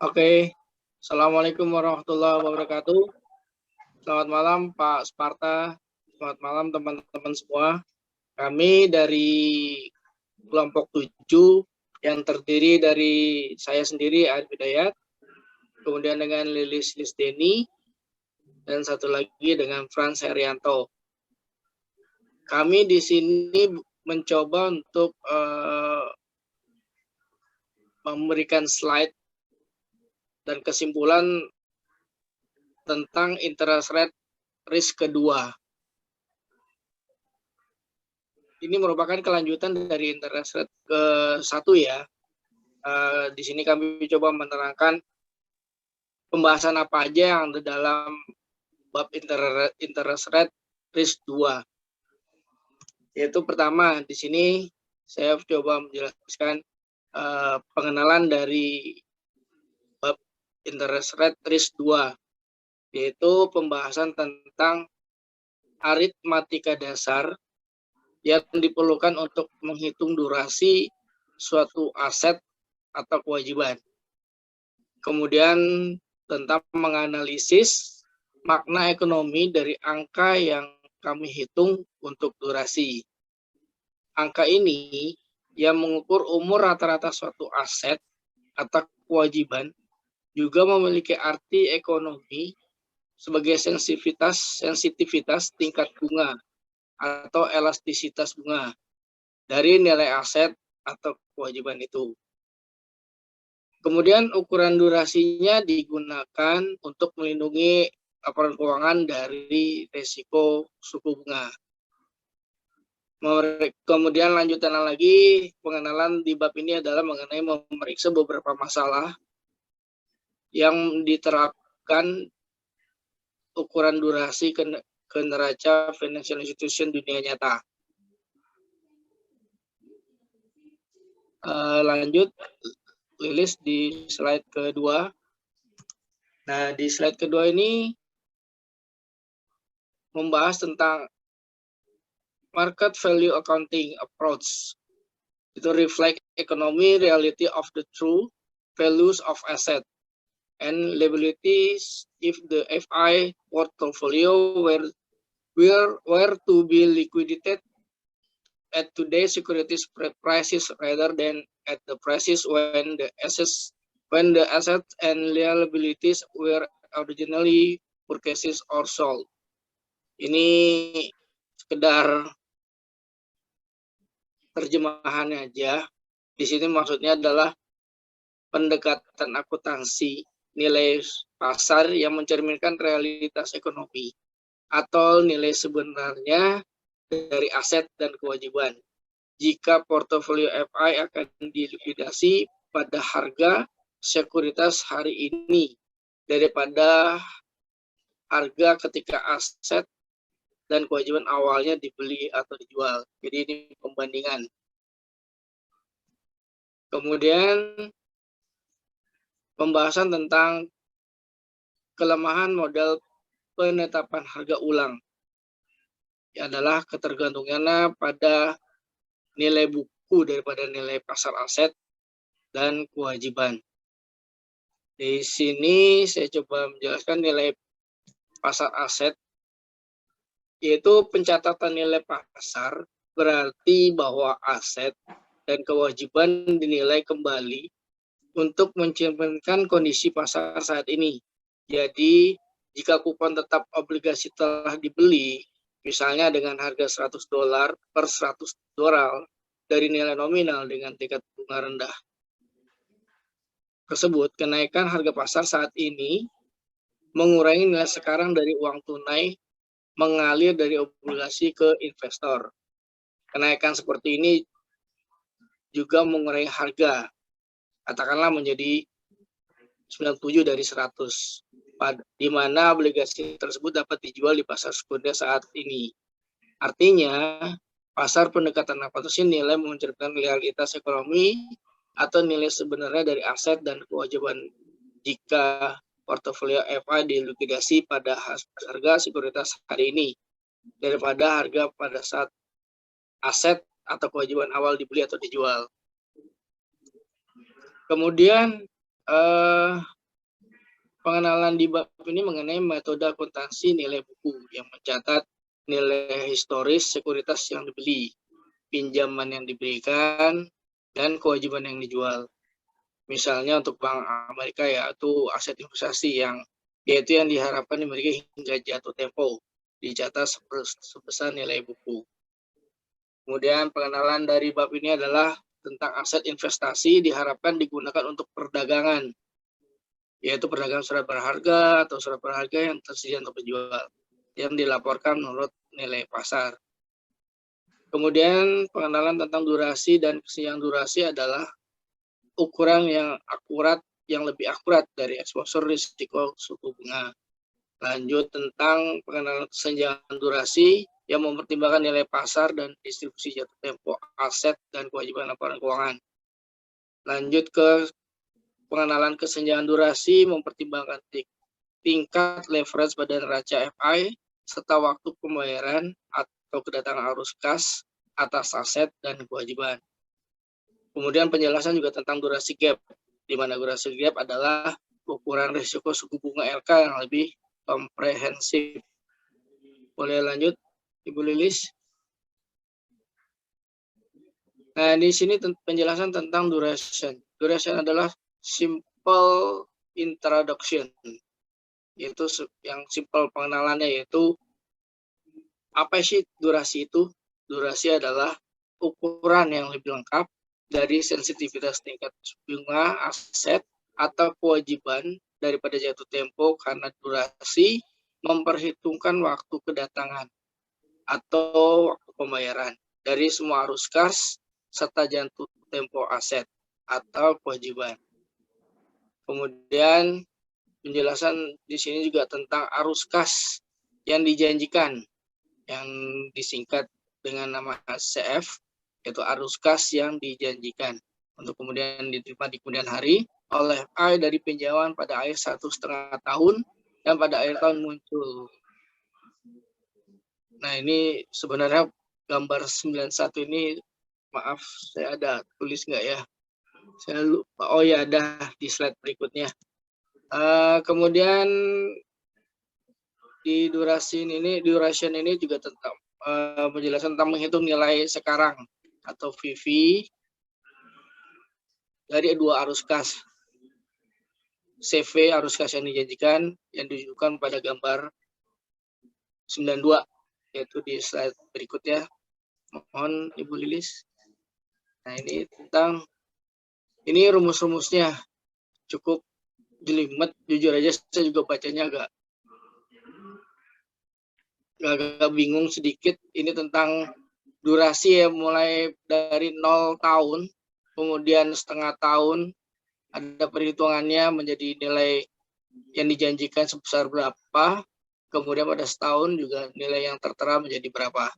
Oke, Assalamualaikum warahmatullahi wabarakatuh. Selamat malam Pak Sparta, selamat malam teman-teman semua. Kami dari kelompok 7 yang terdiri dari saya sendiri, Arif Hidayat, kemudian dengan Lilis Lisdeni, dan satu lagi dengan Frans Herianto. Kami di sini mencoba untuk memberikan slide dan kesimpulan tentang interest rate risk kedua. Ini merupakan kelanjutan dari interest rate ke-1 ya. Di sini kami coba menerangkan pembahasan apa aja yang ada dalam bab interest rate risk 2. Yaitu pertama, di sini saya coba menjelaskan pengenalan dari bab interest rate risk 2, yaitu pembahasan tentang aritmatika dasar yang diperlukan untuk menghitung durasi suatu aset atau kewajiban. Kemudian tentang menganalisis makna ekonomi dari angka yang kami hitung untuk durasi. Angka ini yang mengukur umur rata-rata suatu aset atau kewajiban juga memiliki arti ekonomi sebagai sensitivitas tingkat bunga atau elastisitas bunga dari nilai aset atau kewajiban itu. Kemudian ukuran durasinya digunakan untuk melindungi laporan keuangan dari risiko suku bunga. Kemudian lanjutan lagi, pengenalan di bab ini adalah mengenai memeriksa beberapa masalah yang diterapkan ukuran durasi ke neraca financial institution dunia nyata. Lanjut, Lilis di slide kedua. Nah, di slide kedua ini membahas tentang market value accounting approach. Itu reflect economy reality of the true values of asset and liabilities if the FI portfolio were to be liquidated at today's securities prices rather than at the prices when the assets and liabilities were originally purchased or sold. Ini sekedar terjemahannya aja. Di sini maksudnya adalah pendekatan akuntansi nilai pasar yang mencerminkan realitas ekonomi atau nilai sebenarnya dari aset dan kewajiban. Jika portofolio FI akan dilikuidasi pada harga sekuritas hari ini daripada harga ketika aset dan kewajiban awalnya dibeli atau dijual. Jadi ini pembandingan. Kemudian pembahasan tentang kelemahan model penetapan harga ulang. Ya adalah ketergantungannya pada nilai buku daripada nilai pasar aset dan kewajiban. Di sini saya coba menjelaskan nilai pasar aset, yaitu pencatatan nilai pasar berarti bahwa aset dan kewajiban dinilai kembali untuk mencerminkan kondisi pasar saat ini. Jadi, jika kupon tetap obligasi telah dibeli, misalnya dengan harga $100 per $100 dari nilai nominal dengan tingkat bunga rendah tersebut, kenaikan harga pasar saat ini mengurangi nilai sekarang dari uang tunai mengalir dari obligasi ke investor. Kenaikan seperti ini juga mengurangi harga, katakanlah menjadi 97 dari 100, di mana obligasi tersebut dapat dijual di pasar sekunder saat ini. Artinya, pasar pendekatan akuntansi nilai mencerminkan realitas ekonomi atau nilai sebenarnya dari aset dan kewajiban jika portofolio FI dilikuidasi pada harga sekuritas hari ini daripada harga pada saat aset atau kewajiban awal dibeli atau dijual. Kemudian pengenalan di bab ini mengenai metode akuntansi nilai buku yang mencatat nilai historis sekuritas yang dibeli, pinjaman yang diberikan, dan kewajiban yang dijual. Misalnya untuk Bank Amerika yaitu aset investasi yang diharapkan dimiliki hingga jatuh tempo, dicatat sebesar nilai buku. Kemudian pengenalan dari bab ini adalah tentang aset investasi diharapkan digunakan untuk perdagangan, yaitu perdagangan surat berharga atau surat berharga yang tersedia untuk dijual, yang dilaporkan menurut nilai pasar. Kemudian pengenalan tentang durasi dan kesenjangan durasi adalah ukuran yang akurat, yang lebih akurat dari eksposur risiko suku bunga. Lanjut tentang pengenalan kesenjangan durasi yang mempertimbangkan nilai pasar dan distribusi jatuh tempo aset dan kewajiban laporan keuangan. Lanjut ke pengenalan kesenjangan durasi mempertimbangkan tingkat leverage pada neraca FI serta waktu pembayaran atau kedatangan arus kas atas aset dan kewajiban. Kemudian penjelasan juga tentang durasi gap, di mana durasi gap adalah ukuran risiko suku bunga LK yang lebih komprehensif. Boleh lanjut, Ibu Lilis? Nah, di sini penjelasan tentang duration. Duration adalah simple introduction. Yaitu yang simple pengenalannya, yaitu apa sih durasi itu? Durasi adalah ukuran yang lebih lengkap dari sensitivitas tingkat bunga aset atau kewajiban daripada jatuh tempo karena durasi memperhitungkan waktu kedatangan atau waktu pembayaran dari semua arus kas serta jatuh tempo aset atau kewajiban. Kemudian penjelasan di sini juga tentang arus kas yang dijanjikan, yang disingkat dengan nama CF, yaitu arus kas yang dijanjikan untuk kemudian diterima di kemudian hari oleh I dari pinjaman pada akhir 1,5 tahun dan pada akhir tahun muncul. Nah, ini sebenarnya gambar 91 ini, maaf, saya ada tulis nggak ya? Saya lupa. Oh ya, ada di slide berikutnya. Kemudian di duration ini juga tentang penjelasan tentang menghitung nilai sekarang atau VV dari dua arus kas. CV arus kas yang dijanjikan yang ditunjukkan pada gambar 92, yaitu di slide berikutnya. Mohon Ibu Lilis. Nah, ini rumus-rumusnya cukup jelimet, jujur aja saya juga bacanya agak bingung sedikit. Ini tentang durasi ya, mulai dari 0 tahun, kemudian setengah tahun, ada perhitungannya menjadi nilai yang dijanjikan sebesar berapa, kemudian pada setahun juga nilai yang tertera menjadi berapa.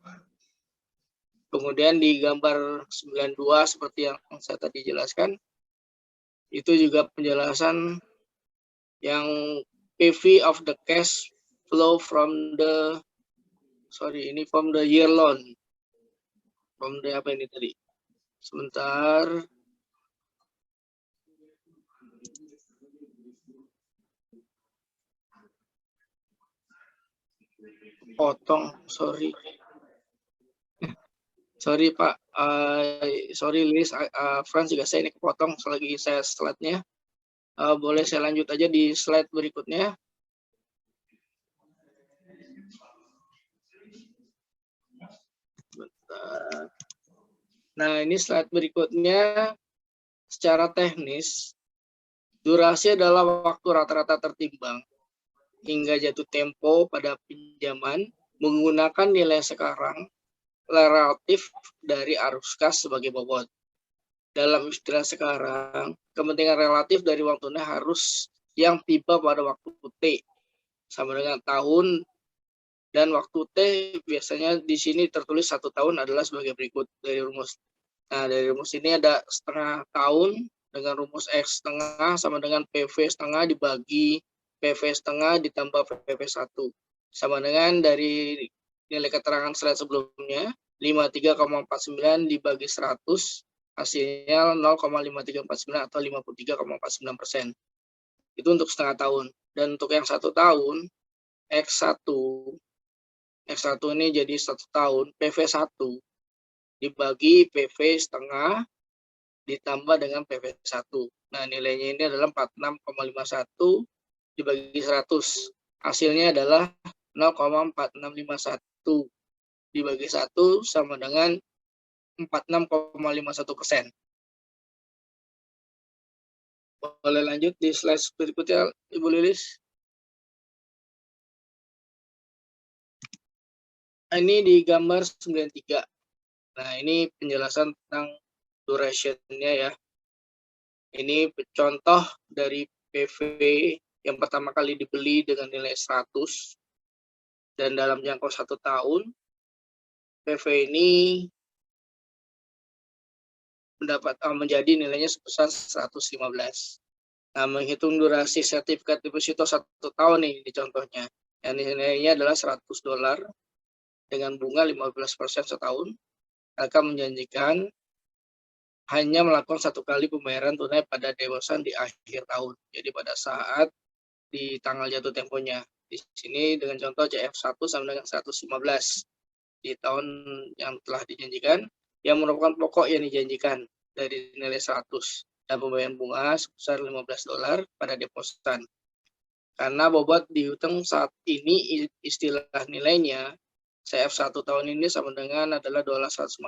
Kemudian di gambar 92 seperti yang saya tadi jelaskan, itu juga penjelasan yang PV of the cash flow from the year loan. From the apa ini tadi? Sebentar. Potong, sorry. Sorry Pak, sorry Liz, Frans juga saya ini kepotong selagi saya slide-nya. Boleh saya lanjut aja di slide berikutnya. Bentar. Nah, ini slide berikutnya. Secara teknis, durasi adalah waktu rata-rata tertimbang hingga jatuh tempo pada pinjaman menggunakan nilai sekarang relatif dari arus kas sebagai bobot. Dalam istilah sekarang, kepentingan relatif dari uang tunai harus yang tiba pada waktu T sama dengan tahun, dan waktu T biasanya di sini tertulis 1 tahun adalah sebagai berikut dari rumus. Nah, dari rumus ini ada setengah tahun dengan rumus X setengah sama dengan PV setengah dibagi PV setengah ditambah PV 1 sama dengan dari nilai keterangan slide sebelumnya 53,49 dibagi 100 hasilnya 0,5349 atau 53,49%. Itu untuk setengah tahun. Dan untuk yang 1 tahun, X1 ini jadi 1 tahun, PV1 dibagi PV setengah ditambah dengan PV1. Nah, nilainya ini adalah 46,51 dibagi 100. Hasilnya adalah 0,4651 dibagi 1 sama dengan 46,51%. Boleh lanjut di slide berikutnya, Ibu Lilis. Ini di gambar 93. Nah, ini penjelasan tentang duration-nya ya. Ini contoh dari PV yang pertama kali dibeli dengan nilai 100 dan dalam jangka 1 tahun, PV ini menjadi nilainya sebesar 115. Nah, menghitung durasi sertifikat deposito 1 tahun nih di contohnya. Yang nilainya adalah $100 dengan bunga 15% setahun, akan menjanjikan hanya melakukan 1 kali pembayaran tunai pada dewasan di akhir tahun. Jadi pada saat di tanggal jatuh temponya. Di sini dengan contoh CF1 sama dengan 115 di tahun yang telah dijanjikan, yang merupakan pokok yang dijanjikan dari nilai 100 dan pembayaran bunga sebesar $15 pada depositan. Karena bobot dihutang saat ini istilah nilainya CF1 tahun ini sama dengan adalah $115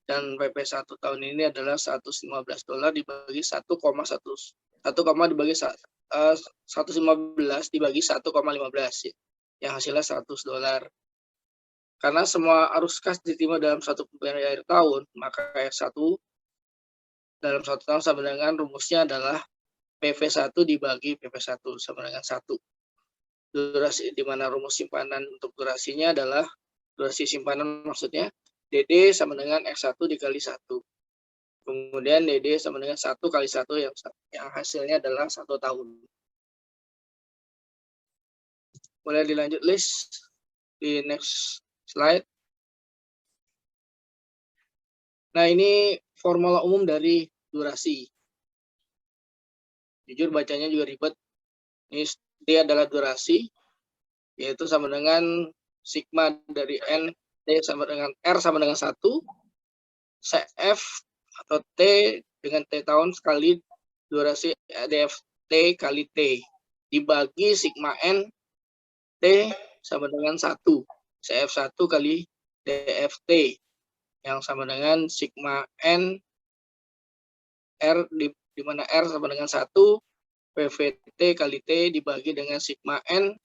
dan PP1 tahun ini adalah $115 dibagi 1,15 dibagi 1,15 yang hasilnya $100. Karena semua arus kas diterima dalam satu pembayaran akhir tahun, maka F1 dalam 1 tahun sama dengan rumusnya adalah PV1 dibagi PP1 sama dengan 1. Durasi di mana rumus simpanan untuk durasinya adalah durasi simpanan maksudnya DD sama dengan X1 dikali 1. Kemudian DD sama dengan 1 kali 1 yang hasilnya adalah 1 tahun. Boleh dilanjut list di next slide. Nah, ini formula umum dari durasi. Jujur bacanya juga ribet. Ini D adalah durasi, yaitu sama dengan sigma dari N, T sama dengan R sama dengan 1, CF atau T dengan T tahun sekali durasi DFT kali T, dibagi sigma N, T sama dengan 1, CF1 kali DFT, yang sama dengan sigma N, R di mana R sama dengan 1, PVT kali T dibagi dengan sigma N,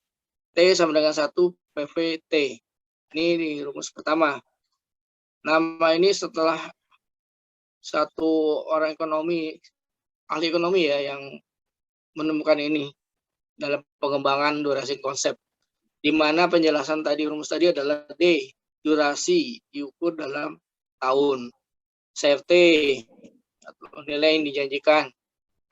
T sama dengan 1, PVT. Ini di rumus pertama. Nama ini setelah satu orang ahli ekonomi ya, yang menemukan ini dalam pengembangan durasi konsep. Di mana penjelasan tadi, rumus tadi adalah D, durasi diukur dalam tahun. CFT, atau nilai yang dijanjikan.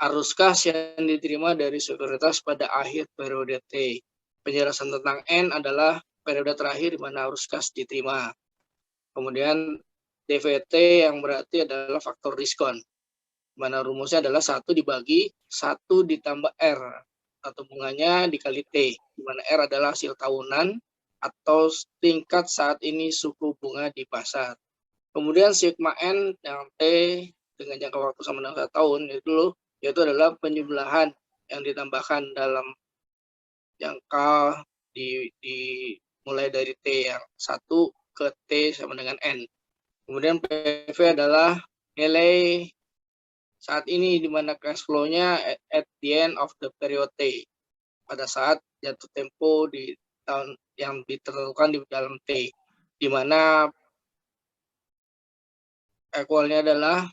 Arus kas yang diterima dari sekuritas pada akhir periode T. Penjelasan tentang N adalah periode terakhir di mana arus kas diterima. Kemudian DVT yang berarti adalah faktor diskon. Mana rumusnya adalah 1 dibagi 1 ditambah R atau bunganya dikali T, di mana R adalah hasil tahunan atau tingkat saat ini suku bunga di pasar. Kemudian sigma N yang T dengan jangka waktu sama dengan 1 tahun yaitu adalah penjumlahan yang ditambahkan dalam jangka mulai dari T yang 1 ke T sama dengan N. Kemudian PV adalah nilai saat ini di mana cash flow-nya at the end of the period T, pada saat jatuh tempo di tahun yang ditentukan di dalam T, di mana equalnya adalah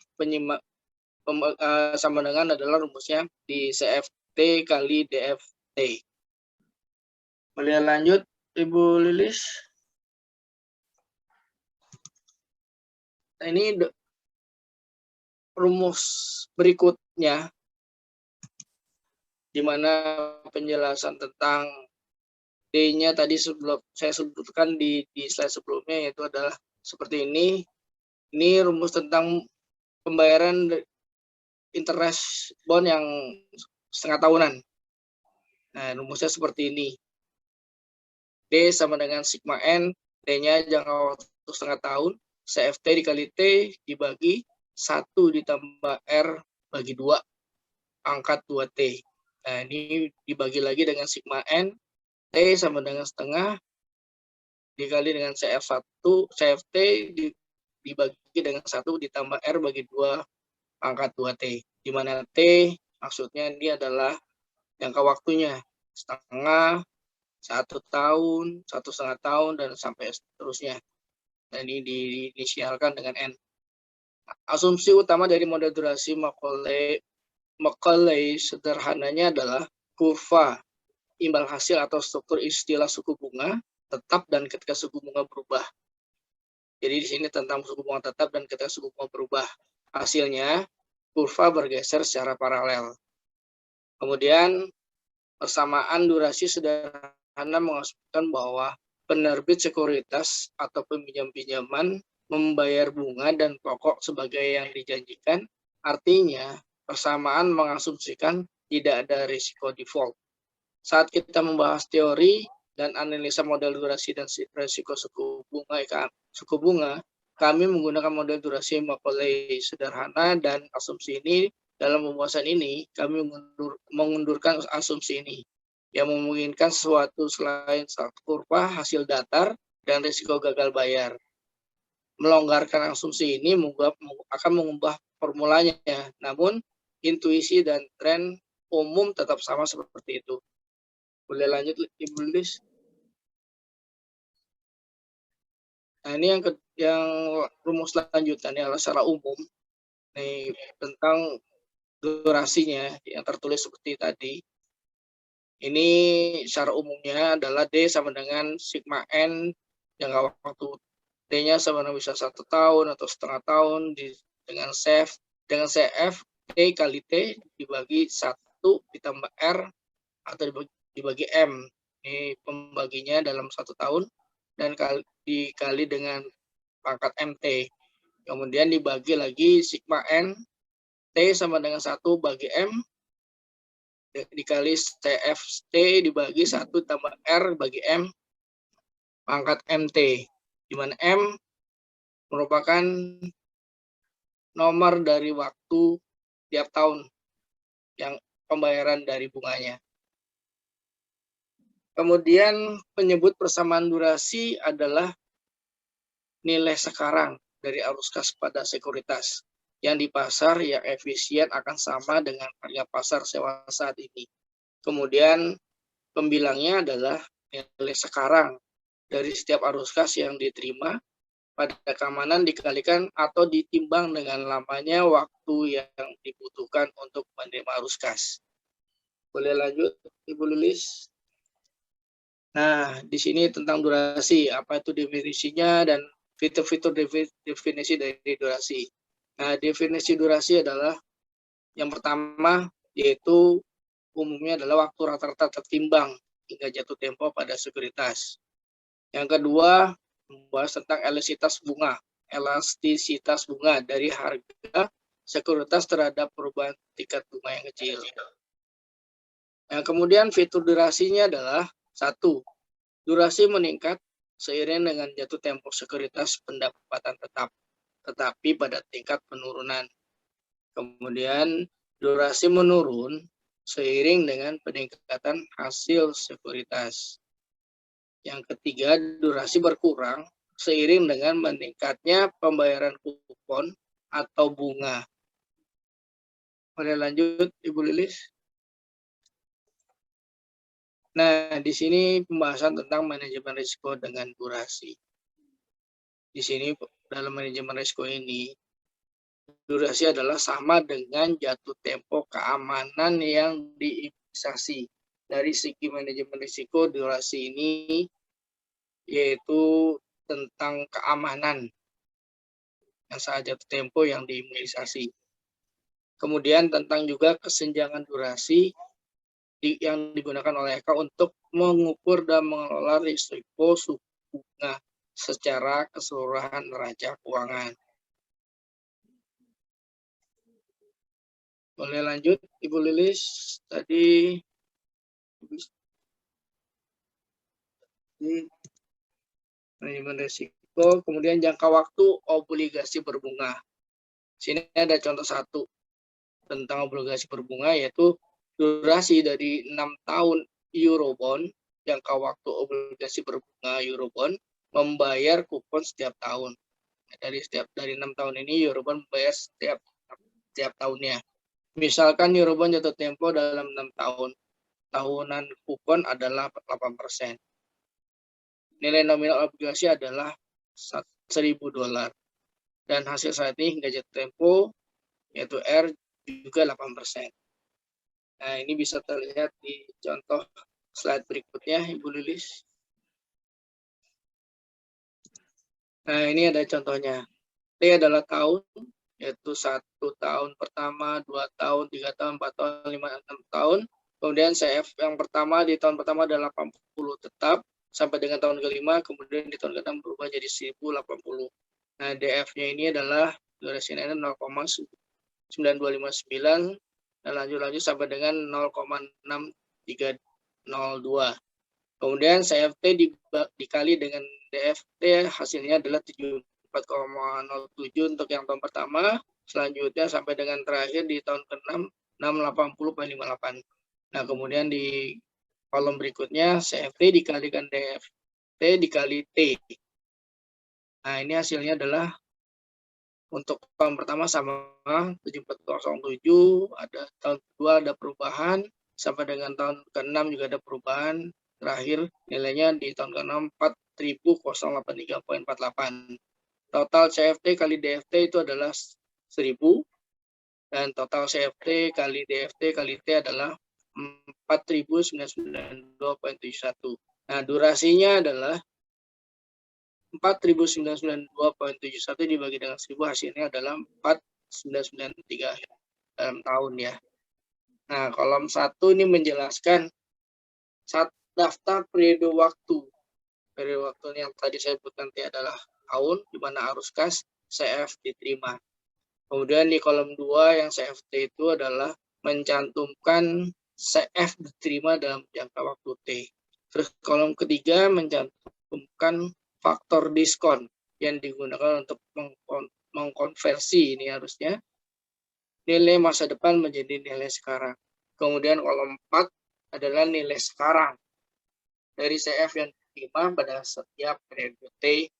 sama dengan adalah rumusnya di CFT kali DFT. Boleh lanjut, Ibu Lilis. Nah, ini rumus berikutnya, di mana penjelasan tentang D-nya tadi sebelum saya sebutkan di slide sebelumnya, yaitu adalah seperti ini. Ini rumus tentang pembayaran interest bond yang setengah tahunan. Nah, rumusnya seperti ini. D sama dengan sigma N, D-nya jangka waktu setengah tahun, CFT dikali T dibagi 1 ditambah R bagi 2 pangkat 2T. Nah, ini dibagi lagi dengan sigma N, T sama dengan setengah, dikali dengan CFT dibagi dengan 1 ditambah R bagi 2 pangkat 2T. Di mana T maksudnya ini adalah jangka waktunya, setengah, 1 tahun, 1,5 tahun, dan sampai seterusnya. Dan ini diinisialkan dengan N. Asumsi utama dari model durasi Macaulay sederhananya adalah kurva imbal hasil atau struktur istilah suku bunga tetap dan ketika suku bunga berubah. Jadi di sini tentang suku bunga tetap dan ketika suku bunga berubah. Hasilnya kurva bergeser secara paralel. Kemudian persamaan durasi sederhana mengasumsikan bahwa penerbit sekuritas atau peminjam-pinjaman membayar bunga dan pokok sebagai yang dijanjikan. Artinya persamaan mengasumsikan tidak ada risiko default. Saat kita membahas teori dan analisa model durasi dan risiko suku bunga, kami menggunakan model durasi Macaulay sederhana, dan asumsi ini dalam pembahasan ini kami mengundurkan asumsi ini yang memungkinkan sesuatu selain kurva hasil datar dan risiko gagal bayar. Melonggarkan asumsi ini akan mengubah formulanya, namun intuisi dan tren umum tetap sama seperti itu. Boleh lanjut, Ibu Lilis? Nah, ini yang rumus lanjutannya adalah secara umum. Ini tentang durasinya yang tertulis seperti tadi. Ini secara umumnya adalah D sama dengan sigma N, jangka waktu D-nya sama dengan bisa 1 tahun atau setengah tahun, dengan CF T kali T dibagi 1 ditambah R atau dibagi M. Ini pembaginya dalam 1 tahun dan dikali dengan pangkat MT. Kemudian dibagi lagi sigma N, T sama dengan 1 bagi M, dikali CFT dibagi 1 tambah R bagi M, pangkat MT. Di mana M merupakan nomor dari waktu tiap tahun yang pembayaran dari bunganya. Kemudian penyebut persamaan durasi adalah nilai sekarang dari arus kas pada sekuritas yang di pasar yang efisien akan sama dengan harga pasar sewa saat ini. Kemudian pembilangnya adalah nilai sekarang dari setiap arus kas yang diterima pada keamanan dikalikan atau ditimbang dengan lamanya waktu yang dibutuhkan untuk menerima arus kas. Boleh lanjut, Ibu Lilis? Nah, di sini tentang durasi, apa itu definisinya dan fitur-fitur definisi dari durasi. Nah, definisi durasi adalah yang pertama yaitu umumnya adalah waktu rata-rata tertimbang hingga jatuh tempo pada sekuritas. Yang kedua, membahas tentang elastisitas bunga dari harga sekuritas terhadap perubahan tingkat bunga yang kecil. Yang kemudian fitur durasinya adalah 1. Durasi meningkat seiring dengan jatuh tempo sekuritas pendapatan tetap, tetapi pada tingkat penurunan. Kemudian durasi menurun seiring dengan peningkatan hasil sekuritas. Yang ketiga, durasi berkurang seiring dengan meningkatnya pembayaran kupon atau bunga. Boleh lanjut, Ibu Lilis? Nah, di sini pembahasan tentang manajemen risiko dengan durasi. Di sini dalam manajemen risiko ini, durasi adalah sama dengan jatuh tempo keamanan yang diinvestasi. Dari segi manajemen risiko, durasi ini yaitu tentang keamanan yang saat jatuh tempo yang diimunisasi. Kemudian tentang juga kesenjangan durasi yang digunakan oleh EK untuk mengukur dan mengelola risiko suku bunga secara keseluruhan neraca keuangan. Boleh lanjut, Ibu Lilis. Tadi manajemen risiko, kemudian jangka waktu obligasi berbunga. Sini ada contoh satu tentang obligasi berbunga, yaitu durasi dari 6 tahun Eurobond, jangka waktu obligasi berbunga Eurobond, membayar kupon setiap tahun. Dari 6 tahun ini Eurobond membayar setiap tahunnya. Misalkan Eurobond jatuh tempo dalam 6 tahun, tahunan kupon adalah 8%. Nilai nominal obligasi adalah $1.000. Dan hasil saat ini hingga jatuh tempo, yaitu R, juga 8%. Nah, ini bisa terlihat di contoh slide berikutnya, Ibu Lilis. Nah, ini ada contohnya. T adalah tahun, yaitu 1 tahun pertama, 2 tahun, 3 tahun, 4 tahun, 5, 6 tahun. Kemudian CF yang pertama di tahun pertama adalah 80 tetap, sampai dengan tahun kelima, kemudian di tahun ke-6 berubah jadi 1080. Nah, DF-nya ini adalah durasinya 0,9259 dan lanjut sampai dengan 0,6302. Kemudian CFT dikali dengan DFT hasilnya adalah 74,07 untuk yang tahun pertama, selanjutnya sampai dengan terakhir di tahun ke-6 680,58. Nah, kemudian di kolom berikutnya CFT dikalikan DFT dikali T. Nah, ini hasilnya adalah untuk tahun pertama sama 7407, ada tahun kedua ada perubahan, sampai dengan tahun ke-6 juga ada perubahan. Terakhir nilainya di tahun ke-6 4083,48. Total CFT kali DFT itu adalah 1000 dan total CFT kali DFT kali T adalah 4092,71. Nah, durasinya adalah 4092,71 dibagi dengan 1000 hasilnya adalah 4993 dalam tahun ya. Nah, kolom 1 ini menjelaskan daftar periode waktu. Periode waktu yang tadi saya sebutkan adalah tahun, di mana arus kas CF diterima. Kemudian di kolom 2 yang CFT itu adalah mencantumkan CF diterima dalam jangka waktu T. Terus kolom ketiga mencantumkan faktor diskon yang digunakan untuk mengkonversi ini harusnya nilai masa depan menjadi nilai sekarang. Kemudian kolom 4 adalah nilai sekarang dari CF yang diterima pada setiap periode T,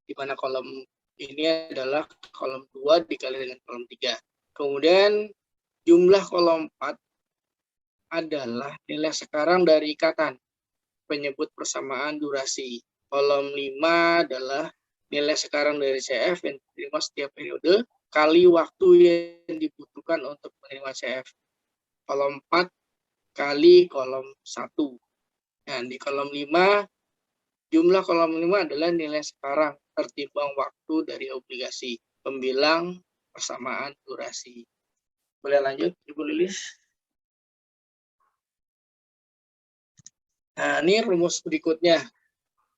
di mana kolom ini adalah kolom 2 dikali dengan kolom 3. Kemudian jumlah kolom 4 adalah nilai sekarang dari ikatan penyebut persamaan durasi. Kolom 5 adalah nilai sekarang dari CF yang diterima setiap periode kali waktu yang dibutuhkan untuk menerima CF. Kolom 4 kali kolom 1. Nah, di kolom 5, jumlah kolom 5 adalah nilai sekarang tertimbang waktu dari obligasi, pembilang persamaan durasi. Boleh lanjut, Ibu Lilis? Nah, ini rumus berikutnya.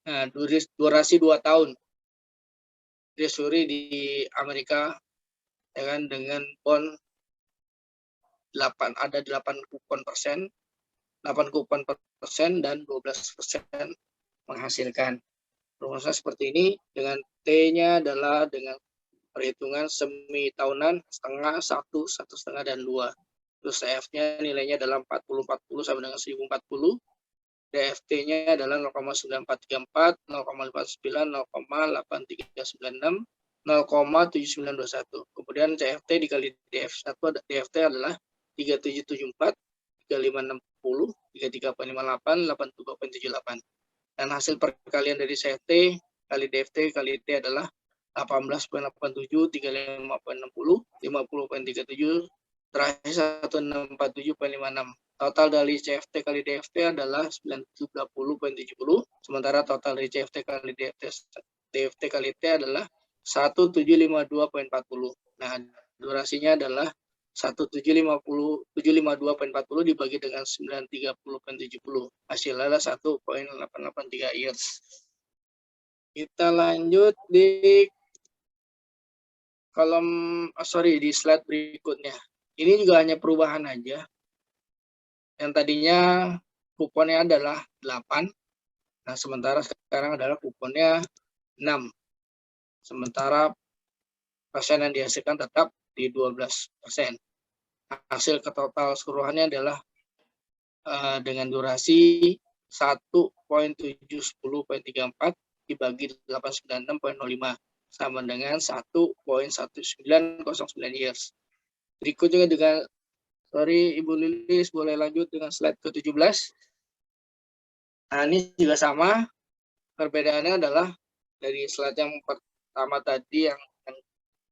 Nah, durasi 2 tahun. Treasury di Amerika ya kan, dengan bond 8 kupon persen, 8 kupon persen dan 12% menghasilkan. Rumusnya seperti ini, dengan T-nya adalah dengan perhitungan semi tahunan, setengah, 1, 1,5 dan 2. Terus CF-nya nilainya adalah 40 sampai dengan 1040. DFT-nya adalah 0,9434, 0,59, 0,8396, 0,7921. Kemudian CFT dikali DF1, DFT adalah 3774, 3560, 33,58, 82,78. Dan hasil perkalian dari CFT kali DFT kali T adalah 18,87, 35,60, 50,37, terakhir 1647,56. Total dari CFT kali DFT adalah 920,70, sementara total dari CFT kali DFT kali T adalah 1752,40. Nah, durasinya adalah 1752,40 dibagi dengan 930,70. Hasilnya adalah 1,883 years. Kita lanjut di kolom, di slide berikutnya. Ini juga hanya perubahan aja. Yang tadinya kuponnya adalah 8, nah sementara sekarang adalah kuponnya 6. Sementara persen yang dihasilkan tetap di 12%. Hasil total keseluruhannya adalah dengan durasi 1.710.34 dibagi 896.05 sama dengan 1.1909 years. Berikut juga dengan, sorry Ibu Lilis, boleh lanjut dengan slide ke-17. Nah, ini juga sama, perbedaannya adalah dari slide yang pertama tadi yang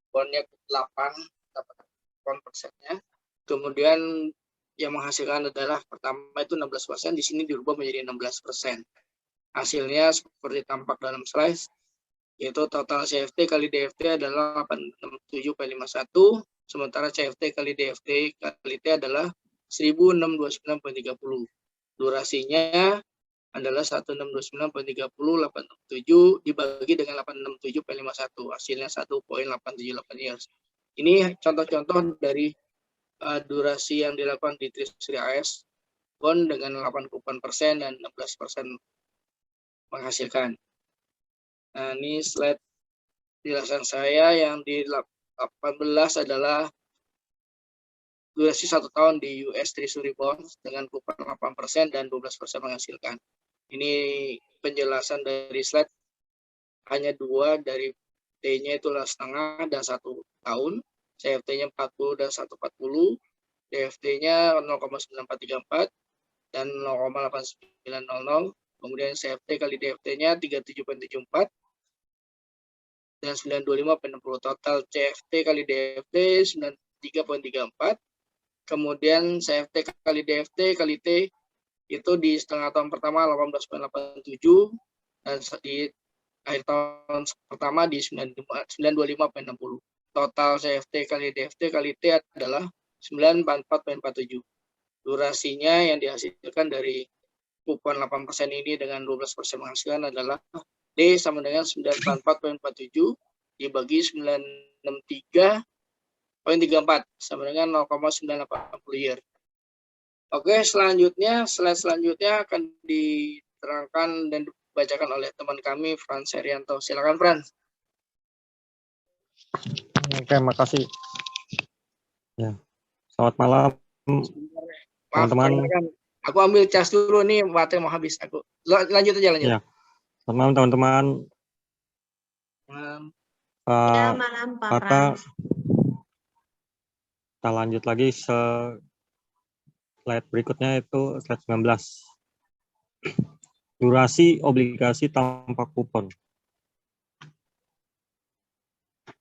kuponnya 8, kupon persennya, kemudian yang menghasilkan adalah pertama itu 16%, di sini dirubah menjadi 16%. Hasilnya seperti tampak dalam slide, yaitu total CFT kali DFT adalah 867,51, sementara CFT kali DFT kali T adalah 1629,30. Durasinya adalah 1629,30, 867 dibagi dengan 867,51, hasilnya 1.878 years. Ini contoh-contoh dari durasi yang dilakukan di Treasury AS bond dengan 8 kupon persen dan 16% menghasilkan. Nah, ini slide penjelasan saya. Yang di 18 adalah durasi 1 tahun di US Treasury Bonds dengan kupon 8% dan 12% menghasilkan. Ini penjelasan dari slide, hanya 2 dari T-nya itu setengah dan 1 tahun, CFT-nya 40 dan 140, DFT-nya 0,9434 dan 0,8900, kemudian CFT kali DFT-nya 37,74 dan 925,60. Total CFT kali DFT 93,34. Kemudian CFT kali DFT kali T itu di setengah tahun pertama 18,87 dan di akhir tahun pertama di 925,60. Total CFT kali DFT kali T adalah 944,47. Durasinya yang dihasilkan dari kupon 8% ini dengan 12% menghasilkan adalah D sama dengan 944,47 dibagi 963,34 sama dengan 0,980 year. Oke, selanjutnya, slide selanjutnya akan diterangkan dan dibacakan oleh teman kami, Frans Herianto. Silakan, Frans. Oke, makasih. Ya, selamat malam, teman-teman. Aku ambil cas dulu nih, baterai mau habis. Aku lanjut aja, lanjut. Ya, selamat malam teman-teman. Ya, malam Pak Frans. Kita lanjut lagi slide berikutnya, itu slide 19. Durasi obligasi tanpa kupon.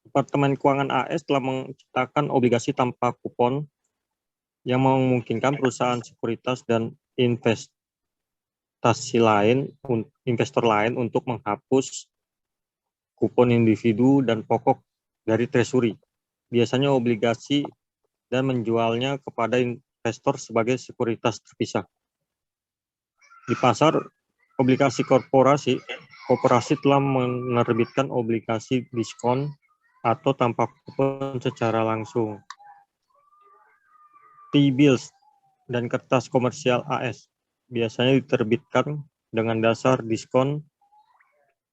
Departemen Keuangan AS telah menciptakan obligasi tanpa kupon yang memungkinkan perusahaan sekuritas dan investor lain untuk menghapus kupon individu dan pokok dari treasury, biasanya obligasi, dan menjualnya kepada investor sebagai sekuritas terpisah. Di pasar obligasi koperasi telah menerbitkan obligasi diskon atau tanpa kupon secara langsung, T-bills, dan kertas komersial AS, biasanya diterbitkan dengan dasar diskon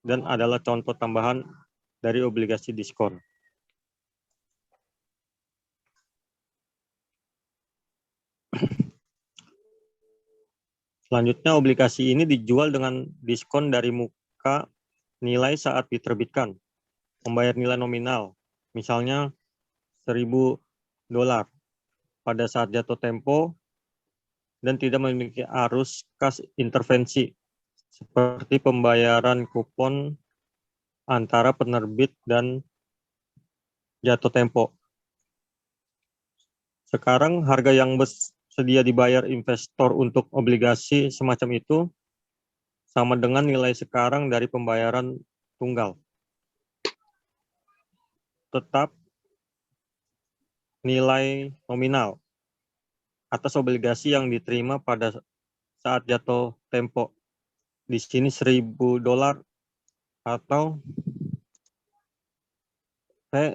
dan adalah contoh tambahan dari obligasi diskon. Selanjutnya, obligasi ini dijual dengan diskon dari muka nilai saat diterbitkan, membayar nilai nominal, misalnya $1.000 pada saat jatuh tempo, dan tidak memiliki arus kas intervensi, seperti pembayaran kupon antara penerbit dan jatuh tempo. Sekarang harga yang sedia dibayar investor untuk obligasi semacam itu sama dengan nilai sekarang dari pembayaran tunggal. Tetap nilai nominal atas obligasi yang diterima pada saat jatuh tempo. Di sini $1.000 atau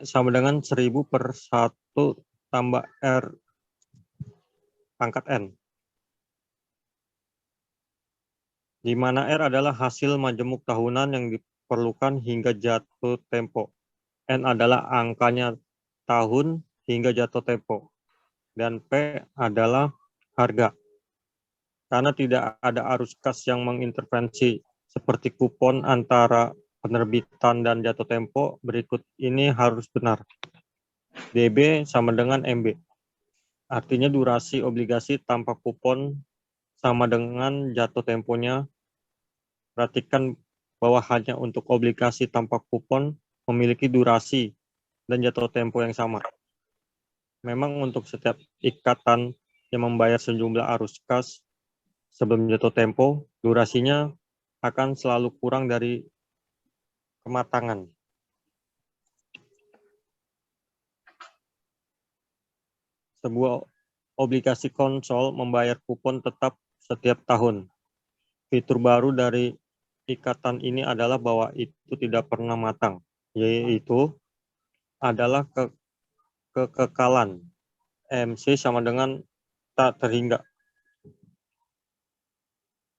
sama dengan 1.000 per 1 tambah R pangkat N, di mana R adalah hasil majemuk tahunan yang diperlukan hingga jatuh tempo. N adalah angkanya tahun hingga jatuh tempo, dan P adalah harga. Karena tidak ada arus kas yang mengintervensi seperti kupon antara penerbitan dan jatuh tempo, berikut ini harus benar. DB sama dengan MB. Artinya durasi obligasi tanpa kupon sama dengan jatuh temponya. Perhatikan bahwa hanya untuk obligasi tanpa kupon memiliki durasi dan jatuh tempo yang sama. Memang untuk setiap ikatan yang membayar sejumlah arus kas sebelum jatuh tempo, durasinya akan selalu kurang dari kematangan. Sebuah obligasi konsol membayar kupon tetap setiap tahun. Fitur baru dari ikatan ini adalah bahwa itu tidak pernah matang, yaitu adalah kekekalan. MC sama dengan tak terhingga.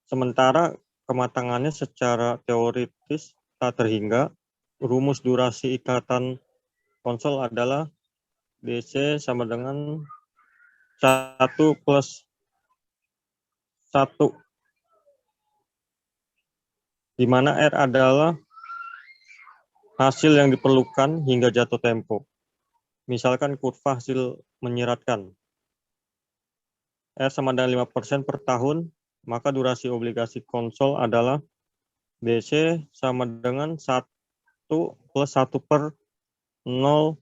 Sementara kematangannya secara teoritis tak terhingga, rumus durasi ikatan konsol adalah DC sama dengan 1 plus 1, di mana R adalah hasil yang diperlukan hingga jatuh tempo. Misalkan kurva hasil menyiratkan. R sama dengan 5% per tahun, maka durasi obligasi konsol adalah DC sama dengan 1 plus 1 per 0,05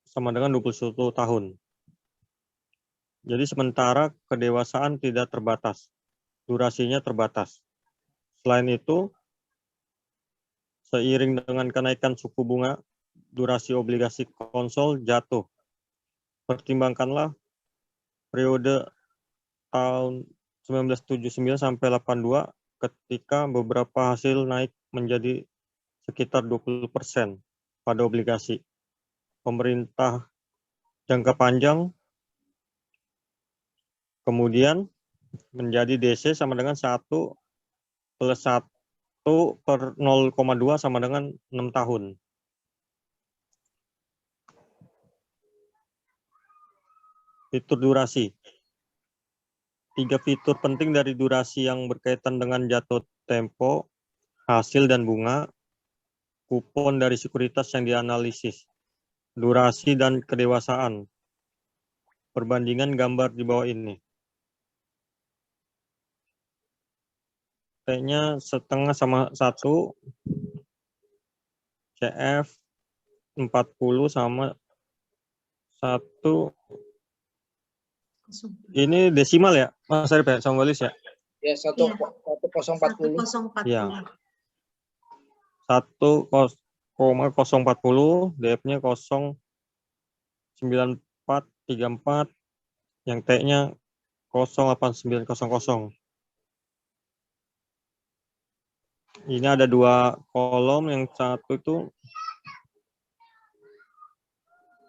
sama dengan 21 tahun. Jadi sementara kedewasaan tidak terbatas, durasinya terbatas. Selain itu, seiring dengan kenaikan suku bunga, durasi obligasi konsol jatuh. Pertimbangkanlah periode tahun 1979 sampai 82 ketika beberapa hasil naik menjadi sekitar 20% pada obligasi. Pemerintah jangka panjang kemudian menjadi DC sama dengan 1 plus 1 per 0,2 sama dengan 6 tahun. Fitur durasi. 3 fitur penting dari durasi yang berkaitan dengan jatuh tempo, hasil dan bunga, kupon dari sekuritas yang dianalisis, durasi dan kedewasaan. Perbandingan gambar di bawah ini. T-nya setengah sama 1, CF 40 sama 1. Ini desimal ya, Mas Arif ya, sama Walis ya? Ya, 1040. Ya. 1,040, DF-nya 09434, yang T-nya 08900. Ini ada 2 kolom, yang satu itu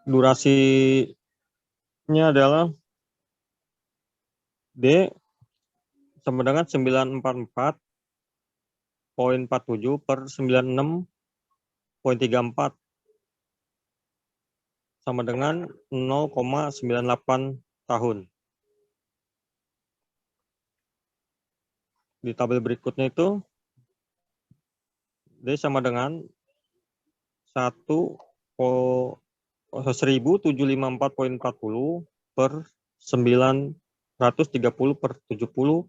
durasinya adalah D sama dengan 944,47 per 96,34 sama dengan 0,98 tahun. Di tabel berikutnya itu D sama dengan 1.754,40 per 930 per 70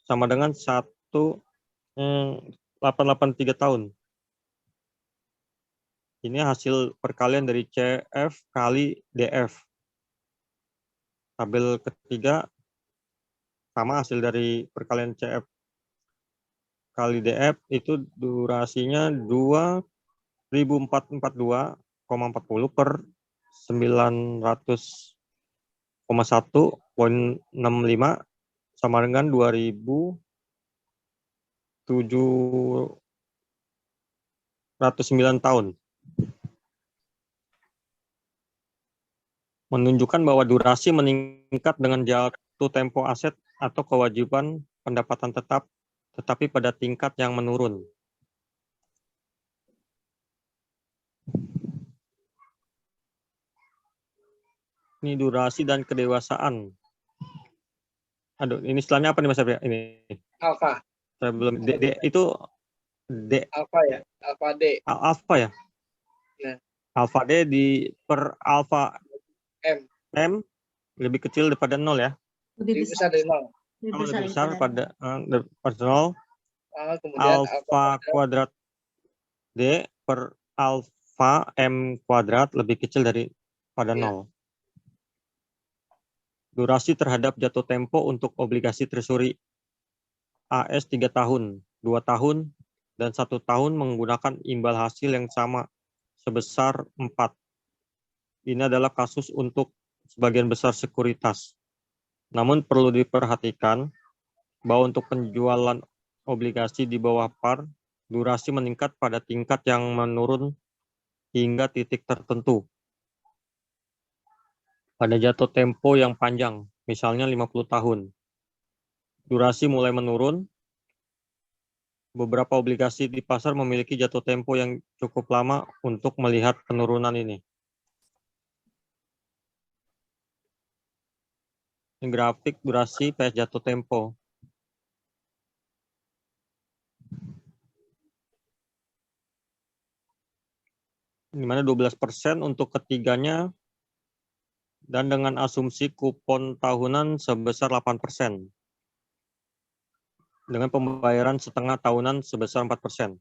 sama dengan 1,883 tahun. Ini hasil perkalian dari CF kali DF. Tabel ketiga sama hasil dari perkalian CF kali DF itu durasinya 2.442,40 per 900,1,65 sama dengan 2.709 tahun. menunjukkan bahwa durasi meningkat dengan jatuh tempo aset atau kewajiban pendapatan tetap, tetapi pada tingkat yang menurun. Ini durasi dan kedewasaan. Aduh, ini istilahnya apa nih Mas Abri? Ini Alfa. saya belum. Itu D. Alfa ya, alfa D. Alfa ya? Ya. Alfa D per alfa M. M lebih kecil daripada 0 ya? Lebih besar dari 0. Lebih besar pada 0. Kemudian Alfa kuadrat D per alfa M kuadrat lebih kecil daripada 0. Durasi terhadap jatuh tempo untuk obligasi treasury AS 3 tahun, 2 tahun, dan 1 tahun menggunakan imbal hasil yang sama sebesar 4. Ini adalah kasus untuk sebagian besar sekuritas. Namun perlu diperhatikan bahwa untuk penjualan obligasi di bawah par, durasi meningkat pada tingkat yang menurun hingga titik tertentu. Pada jatuh tempo yang panjang, misalnya 50 tahun, durasi mulai menurun. Beberapa obligasi di pasar memiliki jatuh tempo yang cukup lama untuk melihat penurunan ini. Ini grafik durasi PS jatuh tempo. Di mana 12% untuk ketiganya dan dengan asumsi kupon tahunan sebesar 8%. Dengan pembayaran setengah tahunan sebesar 4%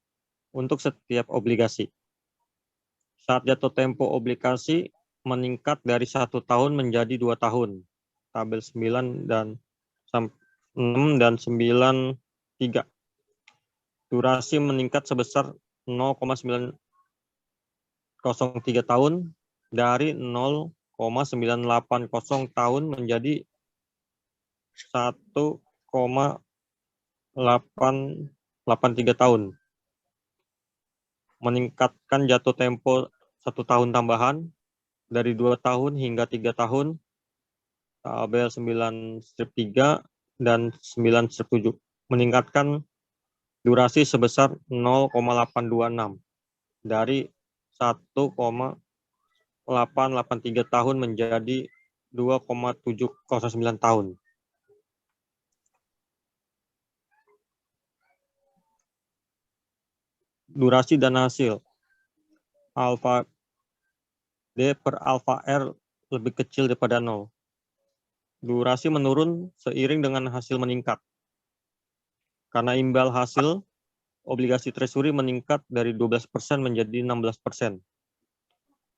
untuk setiap obligasi. Saat jatuh tempo obligasi meningkat dari 1 tahun menjadi 2 tahun. Tabel 9 dan 6 dan 9.3. Durasi meningkat sebesar 0,903 tahun dari 0,980 tahun menjadi 1,883 tahun. Meningkatkan jatuh tempo 1 tahun tambahan dari 2 tahun hingga 3 tahun. Tabel 9-3 dan 9-7. Meningkatkan durasi sebesar 0,826 dari 1,883 tahun menjadi 2,709 tahun. Durasi dan hasil. Alfa D per alfa R lebih kecil daripada 0. Durasi menurun seiring dengan hasil meningkat. Karena imbal hasil, obligasi treasury meningkat dari 12% menjadi 16%.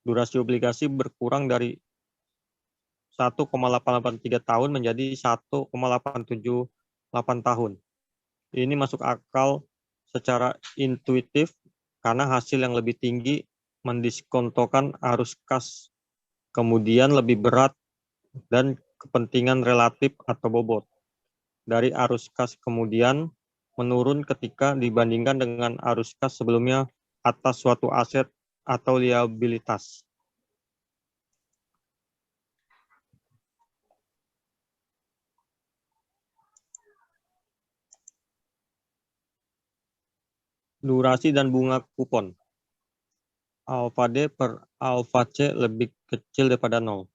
Durasi obligasi berkurang dari 1,883 tahun menjadi 1,878 tahun. Ini masuk akal secara intuitif karena hasil yang lebih tinggi mendiskontokan arus kas, kemudian lebih berat dan kepentingan relatif atau bobot dari arus kas kemudian menurun ketika dibandingkan dengan arus kas sebelumnya atas suatu aset atau liabilitas. Durasi dan bunga kupon. Alfa D per alfa C lebih kecil daripada 0.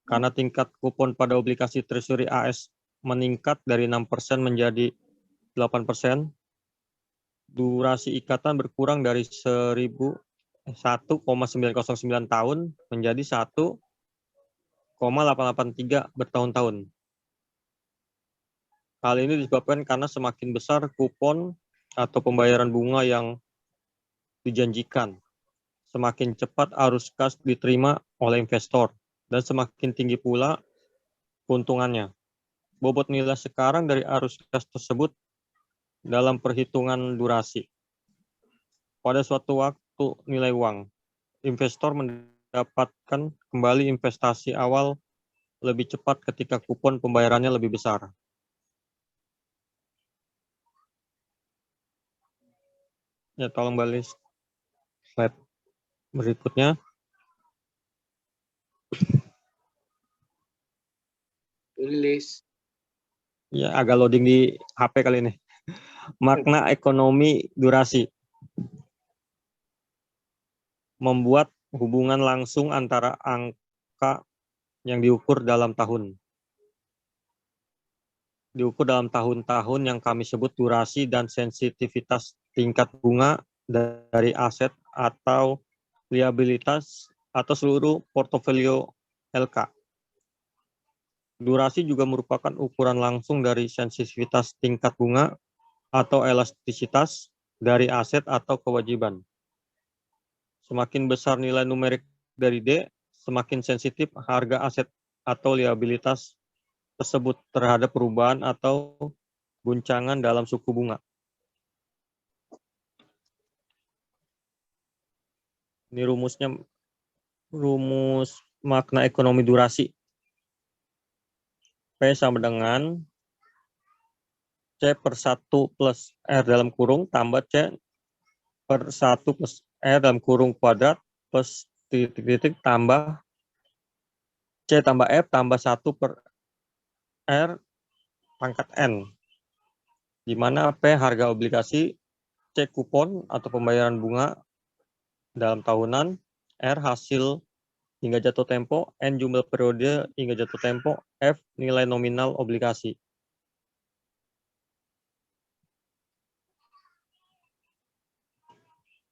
Karena tingkat kupon pada obligasi treasury AS meningkat dari 6% menjadi 8%, durasi ikatan berkurang dari 1,909 tahun menjadi 1,883 bertahun-tahun. Hal ini disebabkan karena semakin besar kupon atau pembayaran bunga yang dijanjikan, semakin cepat arus kas diterima oleh investor, dan semakin tinggi pula keuntungannya. Bobot nilai sekarang dari arus kas tersebut dalam perhitungan durasi. Pada suatu waktu nilai uang, investor mendapatkan kembali investasi awal lebih cepat ketika kupon pembayarannya lebih besar. Ya, tolong balik slide berikutnya. Tulis. Ya, agak loading di HP kali ini. Makna ekonomi durasi. Membuat hubungan langsung antara angka yang diukur dalam tahun. Diukur dalam tahun-tahun yang kami sebut durasi dan sensitivitas tingkat bunga dari aset atau liabilitas atau seluruh portofolio LK. Durasi juga merupakan ukuran langsung dari sensitivitas tingkat bunga atau elastisitas dari aset atau kewajiban. Semakin besar nilai numerik dari D, semakin sensitif harga aset atau liabilitas tersebut terhadap perubahan atau guncangan dalam suku bunga. Ini rumusnya, rumus makna ekonomi durasi. P sama dengan C per 1 plus R dalam kurung tambah C per 1 plus R dalam kurung kuadrat plus titik-titik tambah C tambah F tambah 1 per R pangkat N, di mana P harga obligasi, C kupon atau pembayaran bunga dalam tahunan, R hasil hingga jatuh tempo, N jumlah periode hingga jatuh tempo, F nilai nominal obligasi.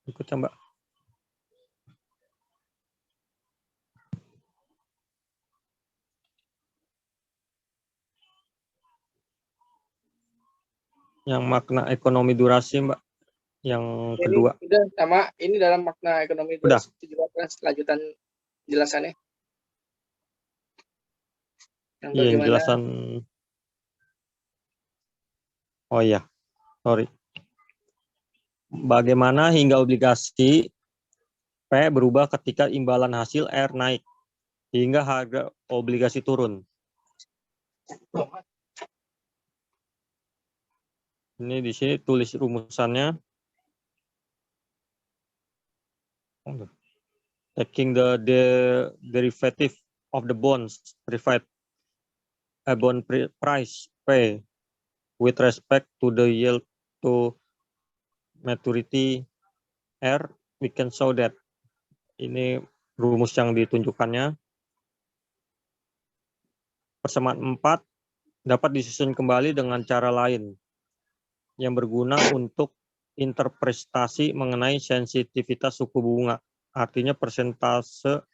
Ikut ya, Mbak. Yang makna ekonomi durasi, Mbak. Yang kedua. Ini udah sama, ini dalam makna ekonomi Udah. durasi juga lanjutan jelasannya. Yang Iya, yang bagaimana jelasan. Oh iya, sorry. Bagaimana hingga obligasi P berubah ketika imbalan hasil R naik hingga harga obligasi turun. Ini di sini tulis rumusannya. Taking the derivative of the bonds provide a bond price P with respect to the yield to maturity R, we can show that. Ini rumus yang ditunjukkannya. Persamaan 4 dapat disusun kembali dengan cara lain yang berguna untuk interpretasi mengenai sensitivitas suku bunga. Artinya persentase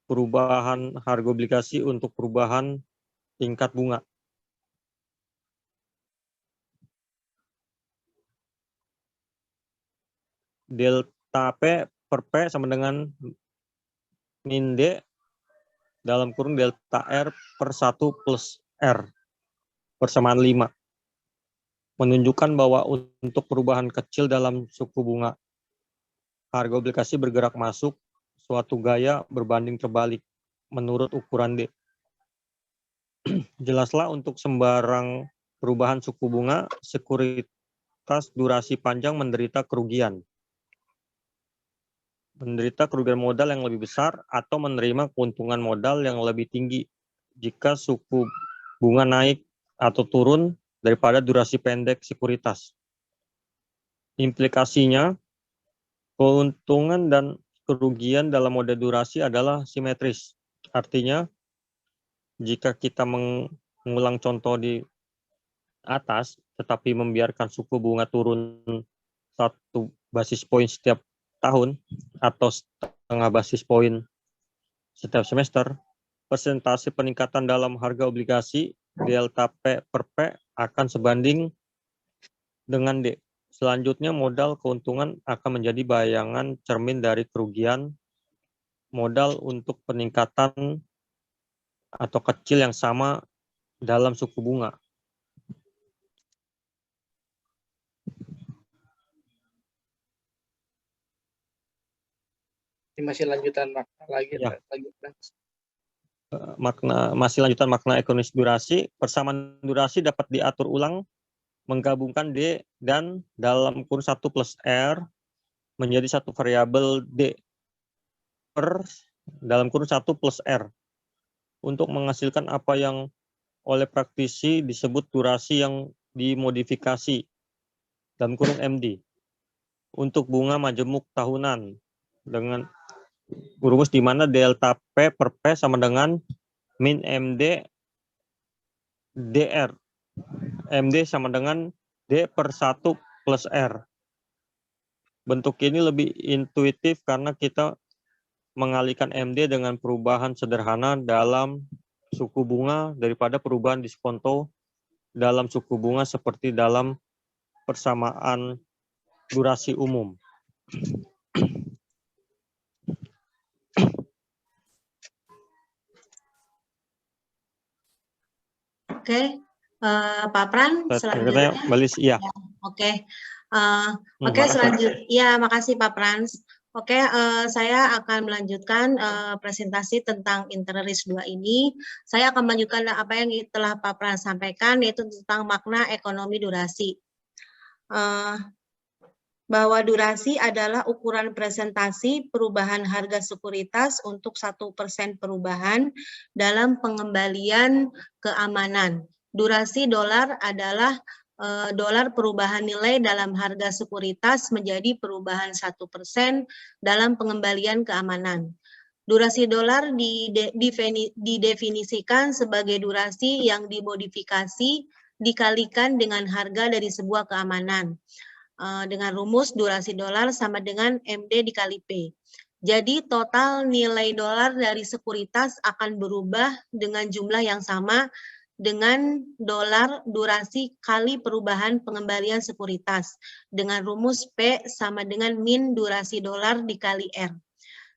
perubahan harga obligasi untuk perubahan tingkat bunga. Delta P per P sama dengan min D dalam kurung delta R per 1 plus R persamaan 5. Menunjukkan bahwa untuk perubahan kecil dalam suku bunga, harga obligasi bergerak masuk suatu gaya berbanding terbalik menurut ukuran D. Jelaslah untuk sembarang perubahan suku bunga, sekuritas durasi panjang menderita kerugian. Menderita kerugian modal yang lebih besar atau menerima keuntungan modal yang lebih tinggi jika suku bunga naik atau turun daripada durasi pendek sekuritas. Implikasinya, keuntungan dan kerugian dalam mode durasi adalah simetris. Artinya, jika kita mengulang contoh di atas, tetapi membiarkan suku bunga turun 1 basis poin setiap tahun atau setengah basis poin setiap semester, persentase peningkatan dalam harga obligasi delta P per P akan sebanding dengan D. Selanjutnya, modal keuntungan akan menjadi bayangan cermin dari kerugian modal untuk peningkatan atau kecil yang sama dalam suku bunga. ini masih lanjutan makna lagi? Ya. Lanjutan. Masih lanjutan makna ekonomis durasi. Persamaan durasi dapat diatur ulang menggabungkan D dan dalam kurung 1 plus R menjadi satu variabel D per dalam kurung 1 plus R untuk menghasilkan apa yang oleh praktisi disebut durasi yang dimodifikasi dalam kurung MD untuk bunga majemuk tahunan dengan rumus di mana delta P per P sama dengan min MD DR. MD sama dengan D per 1 plus R. Bentuk ini lebih intuitif karena kita mengalihkan MD dengan perubahan sederhana dalam suku bunga daripada perubahan diskonto dalam suku bunga seperti dalam persamaan durasi umum. Oke, Pak Pran, selanjutnya. Iya. Oke, selanjutnya. Ya, makasih Pak Frans. Oke, saya akan melanjutkan presentasi tentang Interris 2 ini. Saya akan melanjutkan apa yang telah Pak Frans sampaikan, yaitu tentang makna ekonomi durasi. Bahwa durasi adalah ukuran presentasi perubahan harga sekuritas untuk 1% perubahan dalam pengembalian keamanan. Durasi dolar adalah dolar perubahan nilai dalam harga sekuritas menjadi perubahan 1% dalam pengembalian keamanan. Durasi dolar didefinisikan sebagai durasi yang dimodifikasi dikalikan dengan harga dari sebuah keamanan. Dengan rumus durasi dolar sama dengan MD dikali P. Jadi total nilai dolar dari sekuritas akan berubah dengan jumlah yang sama dengan dolar durasi kali perubahan pengembalian sekuritas dengan rumus P sama dengan min durasi dolar dikali R.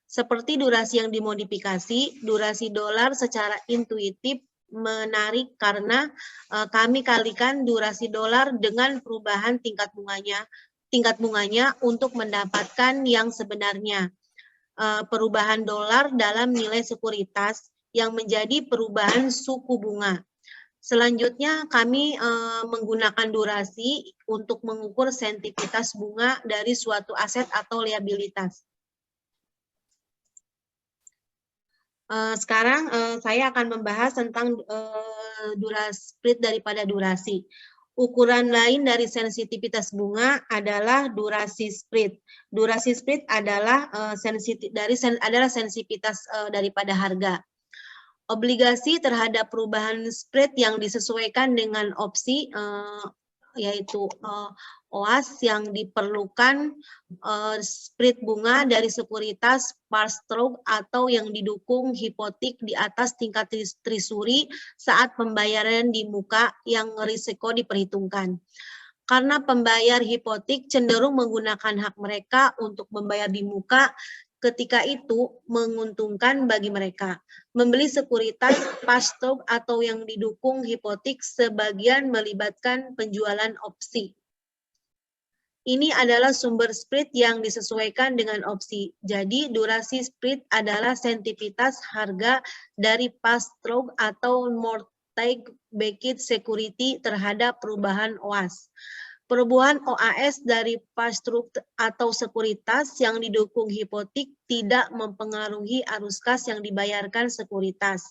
Seperti durasi yang dimodifikasi, durasi dolar secara intuitif menarik karena kami kalikan durasi dolar dengan perubahan tingkat bunganya untuk mendapatkan yang sebenarnya perubahan dolar dalam nilai sekuritas yang menjadi perubahan suku bunga. Selanjutnya kami menggunakan durasi untuk mengukur sensitivitas bunga dari suatu aset atau liabilitas. Sekarang saya akan membahas tentang durasi spread daripada durasi. Ukuran lain dari sensitivitas bunga adalah durasi spread. Durasi spread adalah sensitivitas daripada harga. Obligasi terhadap perubahan spread yang disesuaikan dengan opsi yaitu OAS yang diperlukan spread bunga dari sekuritas pass-through atau yang didukung hipotek di atas tingkat treasury saat pembayaran di muka yang risiko diperhitungkan. Karena pembayar hipotek cenderung menggunakan hak mereka untuk membayar di muka, ketika itu menguntungkan bagi mereka. Membeli sekuritas pass-through atau yang didukung hipotek sebagian melibatkan penjualan opsi. Ini adalah sumber spread yang disesuaikan dengan opsi. Jadi durasi spread adalah sensitivitas harga dari pass-through atau mortgage-backed security terhadap perubahan OAS. Perubahan OAS dari pass-through atau sekuritas yang didukung hipotek tidak mempengaruhi arus kas yang dibayarkan sekuritas.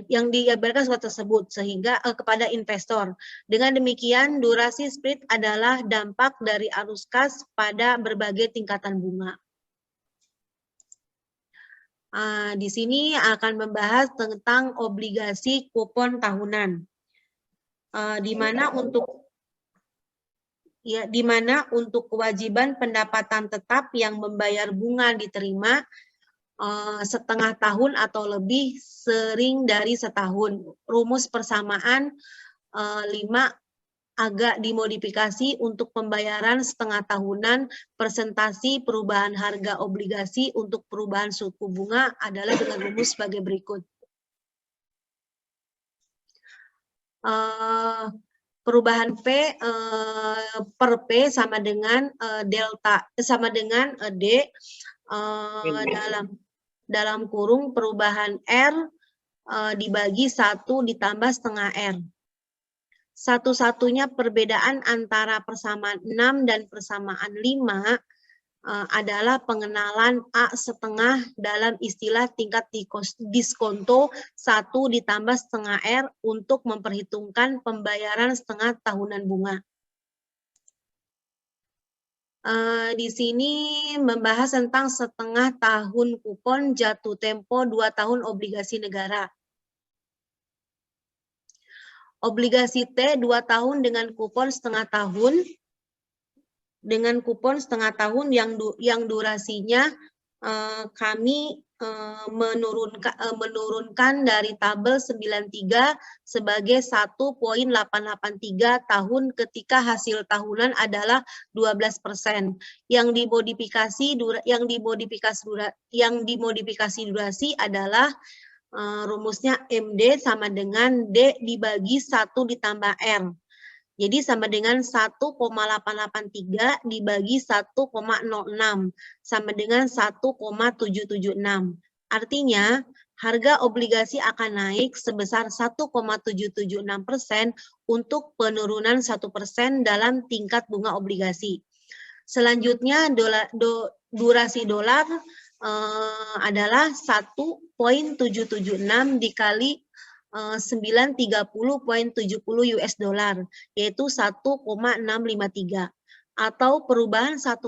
Yang dibayarkan surat tersebut sehingga kepada investor. Dengan demikian, durasi spread adalah dampak dari arus kas pada berbagai tingkatan bunga. Di sini akan membahas tentang obligasi kupon tahunan, di mana untuk kewajiban pendapatan tetap yang membayar bunga diterima setengah tahun atau lebih sering dari setahun. Rumus persamaan 5 agak dimodifikasi untuk pembayaran setengah tahunan. Presentasi perubahan harga obligasi untuk perubahan suku bunga adalah dengan rumus sebagai berikut. Perubahan P per P sama dengan delta sama dengan D dalam kurung perubahan R dibagi 1 ditambah setengah R. Satu-satunya perbedaan antara persamaan 6 dan persamaan 5 adalah pengenalan A setengah dalam istilah tingkat diskonto 1 ditambah setengah R untuk memperhitungkan pembayaran setengah tahunan bunga. Di sini membahas tentang setengah tahun kupon jatuh tempo 2 tahun obligasi negara. Obligasi T 2 tahun dengan kupon setengah tahun, yang durasinya kami menurunkan dari tabel 93 sebagai 1,883 tahun ketika hasil tahunan adalah 12%. Yang dimodifikasi durasi adalah rumusnya MD sama dengan D dibagi 1 ditambah R. Jadi sama dengan 1,883 dibagi 1,06 sama dengan 1,776. Artinya harga obligasi akan naik sebesar 1,776% untuk penurunan 1% dalam tingkat bunga obligasi. Selanjutnya durasi dolar adalah 1,776 dikali 930,70 US dollar, yaitu 1,653, atau perubahan 1%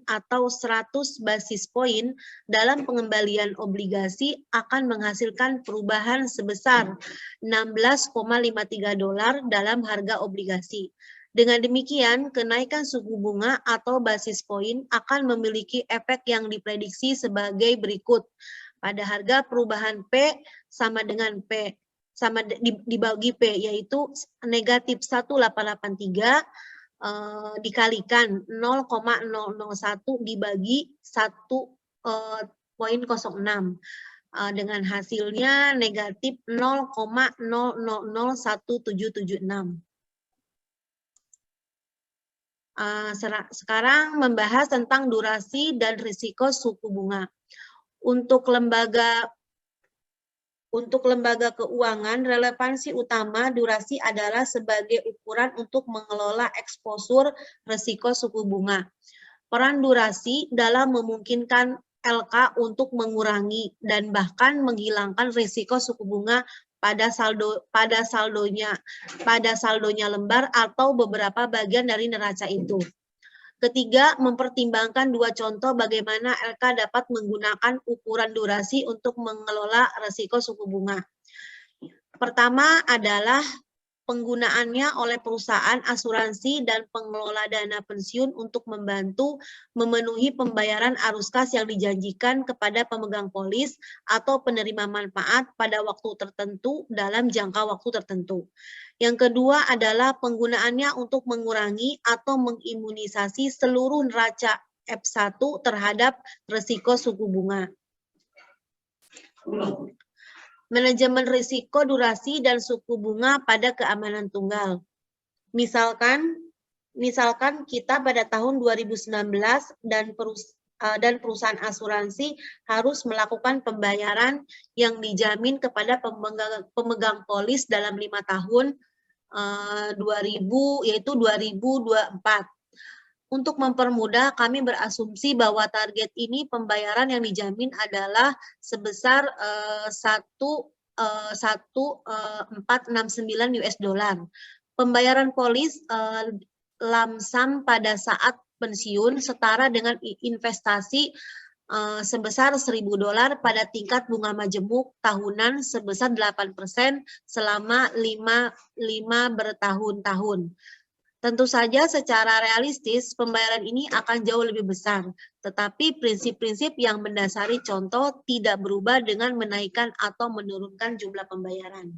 atau 100 basis poin dalam pengembalian obligasi akan menghasilkan perubahan sebesar 16,53 dolar dalam harga obligasi. Dengan demikian, kenaikan suku bunga atau basis poin akan memiliki efek yang diprediksi sebagai berikut. Pada harga perubahan P sama dengan P sama dibagi P, yaitu negatif 1,883 dikalikan 0,001 dibagi 1,06 dengan hasilnya negatif 0,00017776. Sekarang membahas tentang durasi dan risiko suku bunga. Untuk lembaga keuangan, relevansi utama durasi adalah sebagai ukuran untuk mengelola eksposur risiko suku bunga. Peran durasi dalam memungkinkan LK untuk mengurangi dan bahkan menghilangkan risiko suku bunga pada saldonya lembar atau beberapa bagian dari neraca itu. Ketiga, mempertimbangkan dua contoh bagaimana LK dapat menggunakan ukuran durasi untuk mengelola risiko suku bunga. Pertama adalah penggunaannya oleh perusahaan asuransi dan pengelola dana pensiun untuk membantu memenuhi pembayaran arus kas yang dijanjikan kepada pemegang polis atau penerima manfaat pada waktu tertentu dalam jangka waktu tertentu. Yang kedua adalah penggunaannya untuk mengurangi atau mengimunisasi seluruh neraca F1 terhadap risiko suku bunga. Manajemen risiko durasi dan suku bunga pada keamanan tunggal. Misalkan kita pada tahun 2019 dan perusahaan asuransi harus melakukan pembayaran yang dijamin kepada pemegang polis dalam 5 tahun yaitu 2024. Untuk mempermudah, kami berasumsi bahwa target ini pembayaran yang dijamin adalah sebesar 1,469 US dollar. Pembayaran polis lamsam pada saat pensiun setara dengan investasi sebesar 1.000 dolar pada tingkat bunga majemuk tahunan sebesar 8% selama 5 bertahun-tahun. Tentu saja secara realistis pembayaran ini akan jauh lebih besar, tetapi prinsip-prinsip yang mendasari contoh tidak berubah dengan menaikkan atau menurunkan jumlah pembayaran.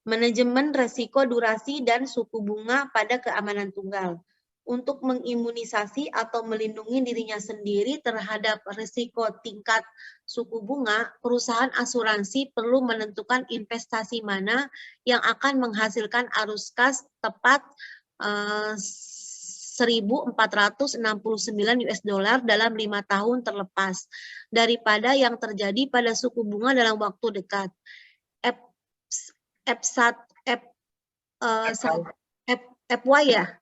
Manajemen resiko durasi dan suku bunga pada keamanan tunggal. Untuk mengimunisasi atau melindungi dirinya sendiri terhadap risiko tingkat suku bunga, perusahaan asuransi perlu menentukan investasi mana yang akan menghasilkan arus kas tepat 1.469 US dollar dalam 5 tahun terlepas daripada yang terjadi pada suku bunga dalam waktu dekat. FY ya?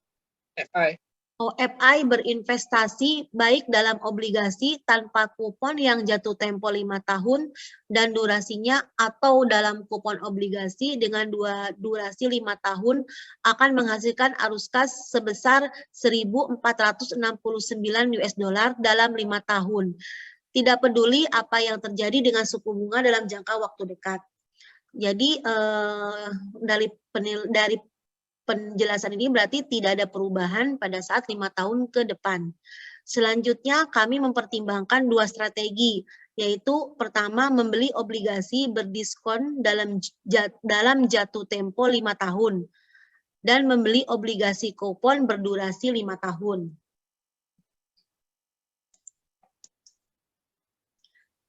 OFI berinvestasi baik dalam obligasi tanpa kupon yang jatuh tempo 5 tahun dan durasinya atau dalam kupon obligasi dengan durasi 5 tahun akan menghasilkan arus kas sebesar 1.469 US dollar dalam 5 tahun. Tidak peduli apa yang terjadi dengan suku bunga dalam jangka waktu dekat. Jadi dari penjelasan ini berarti tidak ada perubahan pada saat 5 tahun ke depan. Selanjutnya kami mempertimbangkan 2 strategi, yaitu pertama membeli obligasi berdiskon dalam jatuh tempo 5 tahun dan membeli obligasi kupon berdurasi 5 tahun.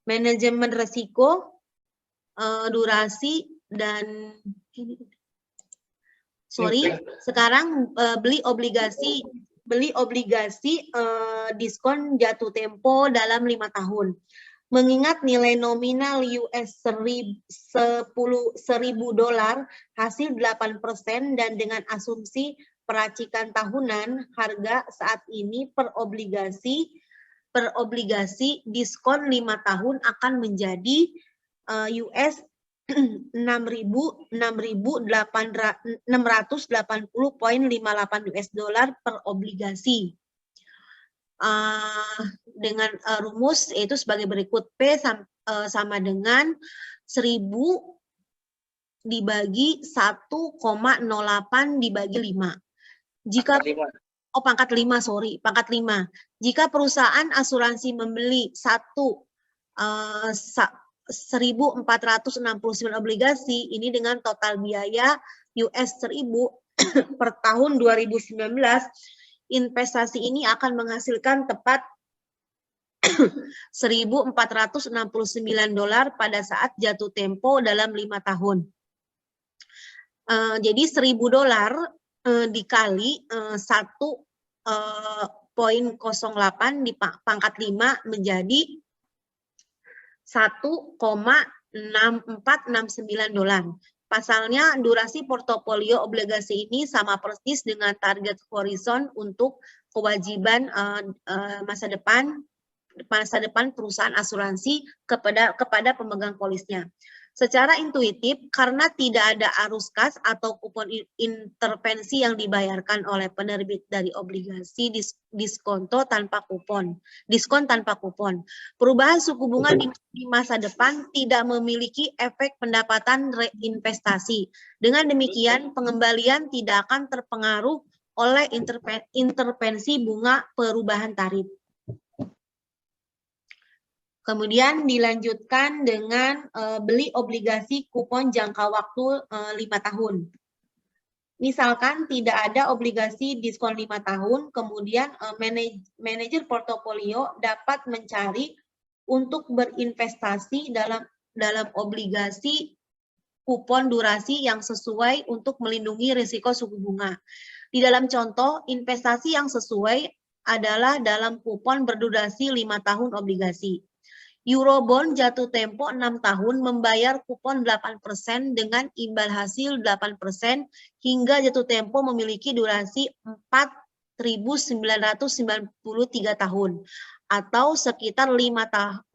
Manajemen resiko, durasi dan sekarang beli obligasi diskon jatuh tempo dalam 5 tahun. Mengingat nilai nominal US $10.000 hasil 8% dan dengan asumsi peracikan tahunan, harga saat ini per obligasi diskon 5 tahun akan menjadi US $6.680.58 US dollar per obligasi. Dengan rumus yaitu sebagai berikut, P sama dengan 1000 dibagi 1,08 dibagi 5. Jika pangkat 5, pangkat 5. Jika perusahaan asuransi membeli 1.469 obligasi ini dengan total biaya US 1.000 per tahun 2019, investasi ini akan menghasilkan tepat $1.469 pada saat jatuh tempo dalam 5 tahun. Jadi $1.000 dikali 1,08 di pangkat 5 menjadi $1,6469. Pasalnya, durasi portofolio obligasi ini sama persis dengan target horizon untuk kewajiban masa depan perusahaan asuransi kepada pemegang polisnya. Secara intuitif, karena tidak ada arus kas atau kupon intervensi yang dibayarkan oleh penerbit dari obligasi diskon tanpa kupon. Perubahan suku bunga di masa depan tidak memiliki efek pendapatan reinvestasi. Dengan demikian, pengembalian tidak akan terpengaruh oleh intervensi bunga perubahan tarif. Kemudian dilanjutkan dengan beli obligasi kupon jangka waktu 5 tahun. Misalkan tidak ada obligasi diskon 5 tahun, kemudian manajer portofolio dapat mencari untuk berinvestasi dalam obligasi kupon durasi yang sesuai untuk melindungi risiko suku bunga. Di dalam contoh, investasi yang sesuai adalah dalam kupon berdurasi 5 tahun obligasi. Eurobond jatuh tempo 6 tahun membayar kupon 8% dengan imbal hasil 8% hingga jatuh tempo memiliki durasi 4.993 tahun atau sekitar 4,993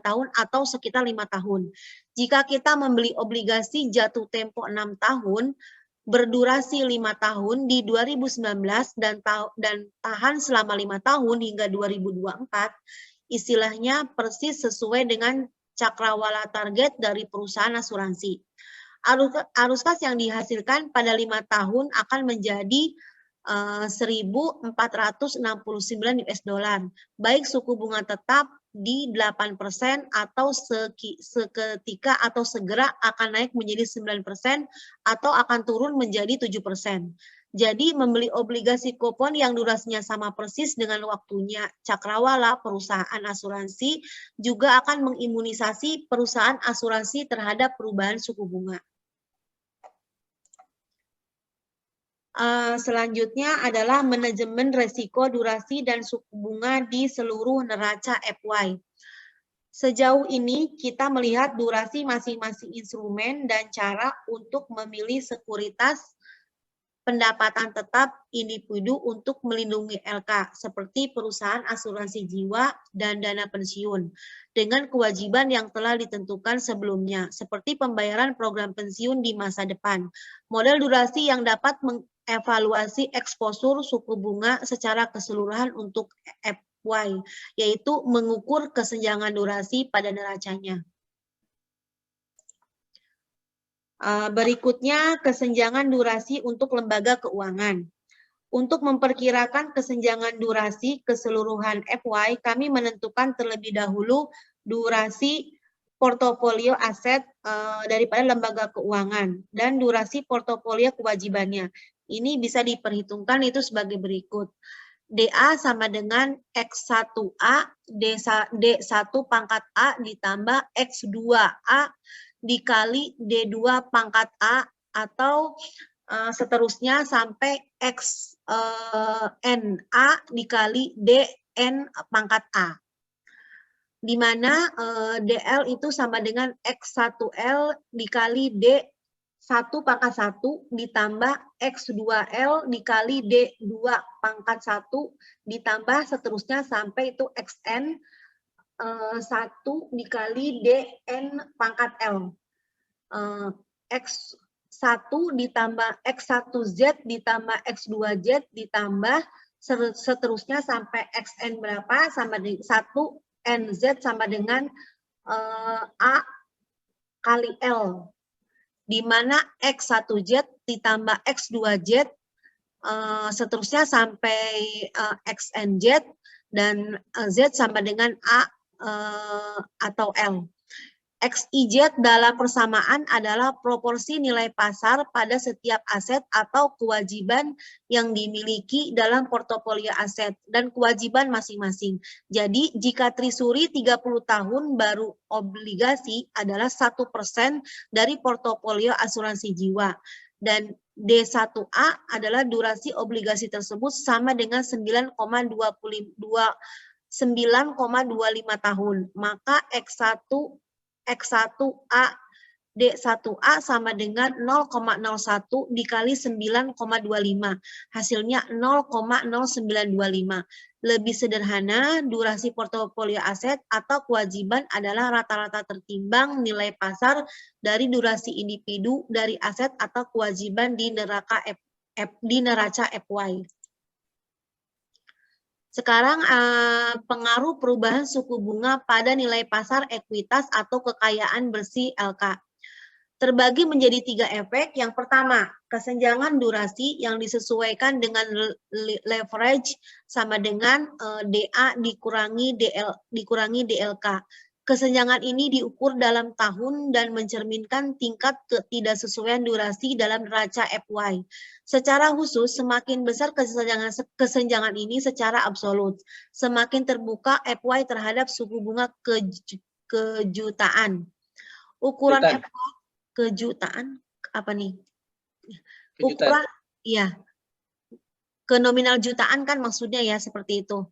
tahun atau sekitar 5 tahun. Jika kita membeli obligasi jatuh tempo 6 tahun berdurasi 5 tahun di 2019 dan tahan selama 5 tahun hingga 2024, istilahnya persis sesuai dengan cakrawala target dari perusahaan asuransi. Arus kas yang dihasilkan pada 5 tahun akan menjadi 1.469 US dollar, baik suku bunga tetap di 8% atau seketika atau segera akan naik menjadi 9% atau akan turun menjadi 7%. Jadi membeli obligasi kupon yang durasinya sama persis dengan waktunya cakrawala perusahaan asuransi juga akan mengimunisasi perusahaan asuransi terhadap perubahan suku bunga. Selanjutnya adalah manajemen resiko durasi dan suku bunga di seluruh neraca FY. Sejauh ini kita melihat durasi masing-masing instrumen dan cara untuk memilih sekuritas pendapatan tetap individu untuk melindungi LK seperti perusahaan asuransi jiwa dan dana pensiun dengan kewajiban yang telah ditentukan sebelumnya seperti pembayaran program pensiun di masa depan. Model durasi yang dapat mengevaluasi eksposur suku bunga secara keseluruhan untuk FY, yaitu mengukur kesenjangan durasi pada neracanya. Berikutnya, kesenjangan durasi untuk lembaga keuangan. Untuk memperkirakan kesenjangan durasi keseluruhan FY, kami menentukan terlebih dahulu durasi portofolio aset daripada lembaga keuangan dan durasi portofolio kewajibannya. Ini bisa diperhitungkan itu sebagai berikut. DA sama dengan X1A, D1 pangkat A ditambah X2A dikali D2 pangkat A atau seterusnya sampai XNA dikali DN pangkat A. Di mana DL itu sama dengan X1L dikali D1 pangkat 1 ditambah X2L dikali D2 pangkat 1 ditambah seterusnya sampai itu XN 1 dikali DN pangkat L. X1 ditambah X1Z ditambah X2Z ditambah seterusnya sampai XN berapa sama dengan 1 NZ sama dengan A kali L. Di mana X1Z ditambah X2Z seterusnya sampai XNZ dan Z sama dengan A atau L. XIZ dalam persamaan adalah proporsi nilai pasar pada setiap aset atau kewajiban yang dimiliki dalam portofolio aset dan kewajiban masing-masing. Jadi jika Trisuri 30 tahun baru obligasi adalah 1% dari portofolio asuransi jiwa dan D1A adalah durasi obligasi tersebut sama dengan 9,25 tahun. Maka X1A D1A sama dengan 0,01 dikali 9,25. Hasilnya 0,0925. Lebih sederhana, durasi portofolio aset atau kewajiban adalah rata-rata tertimbang nilai pasar dari durasi individu dari aset atau kewajiban di neraca FY. Sekarang pengaruh perubahan suku bunga pada nilai pasar ekuitas atau kekayaan bersih LK. Terbagi menjadi 3 efek. Yang pertama, kesenjangan durasi yang disesuaikan dengan leverage sama dengan DA dikurangi DLK. Kesenjangan ini diukur dalam tahun dan mencerminkan tingkat ketidaksesuaian durasi dalam neraca FY. Secara khusus, semakin besar kesenjangan ini secara absolut, semakin terbuka FY terhadap suku bunga kejutaan. Ukuran FY kejutaan apa nih? Ukuran, ya, ke nominal jutaan kan maksudnya ya seperti itu.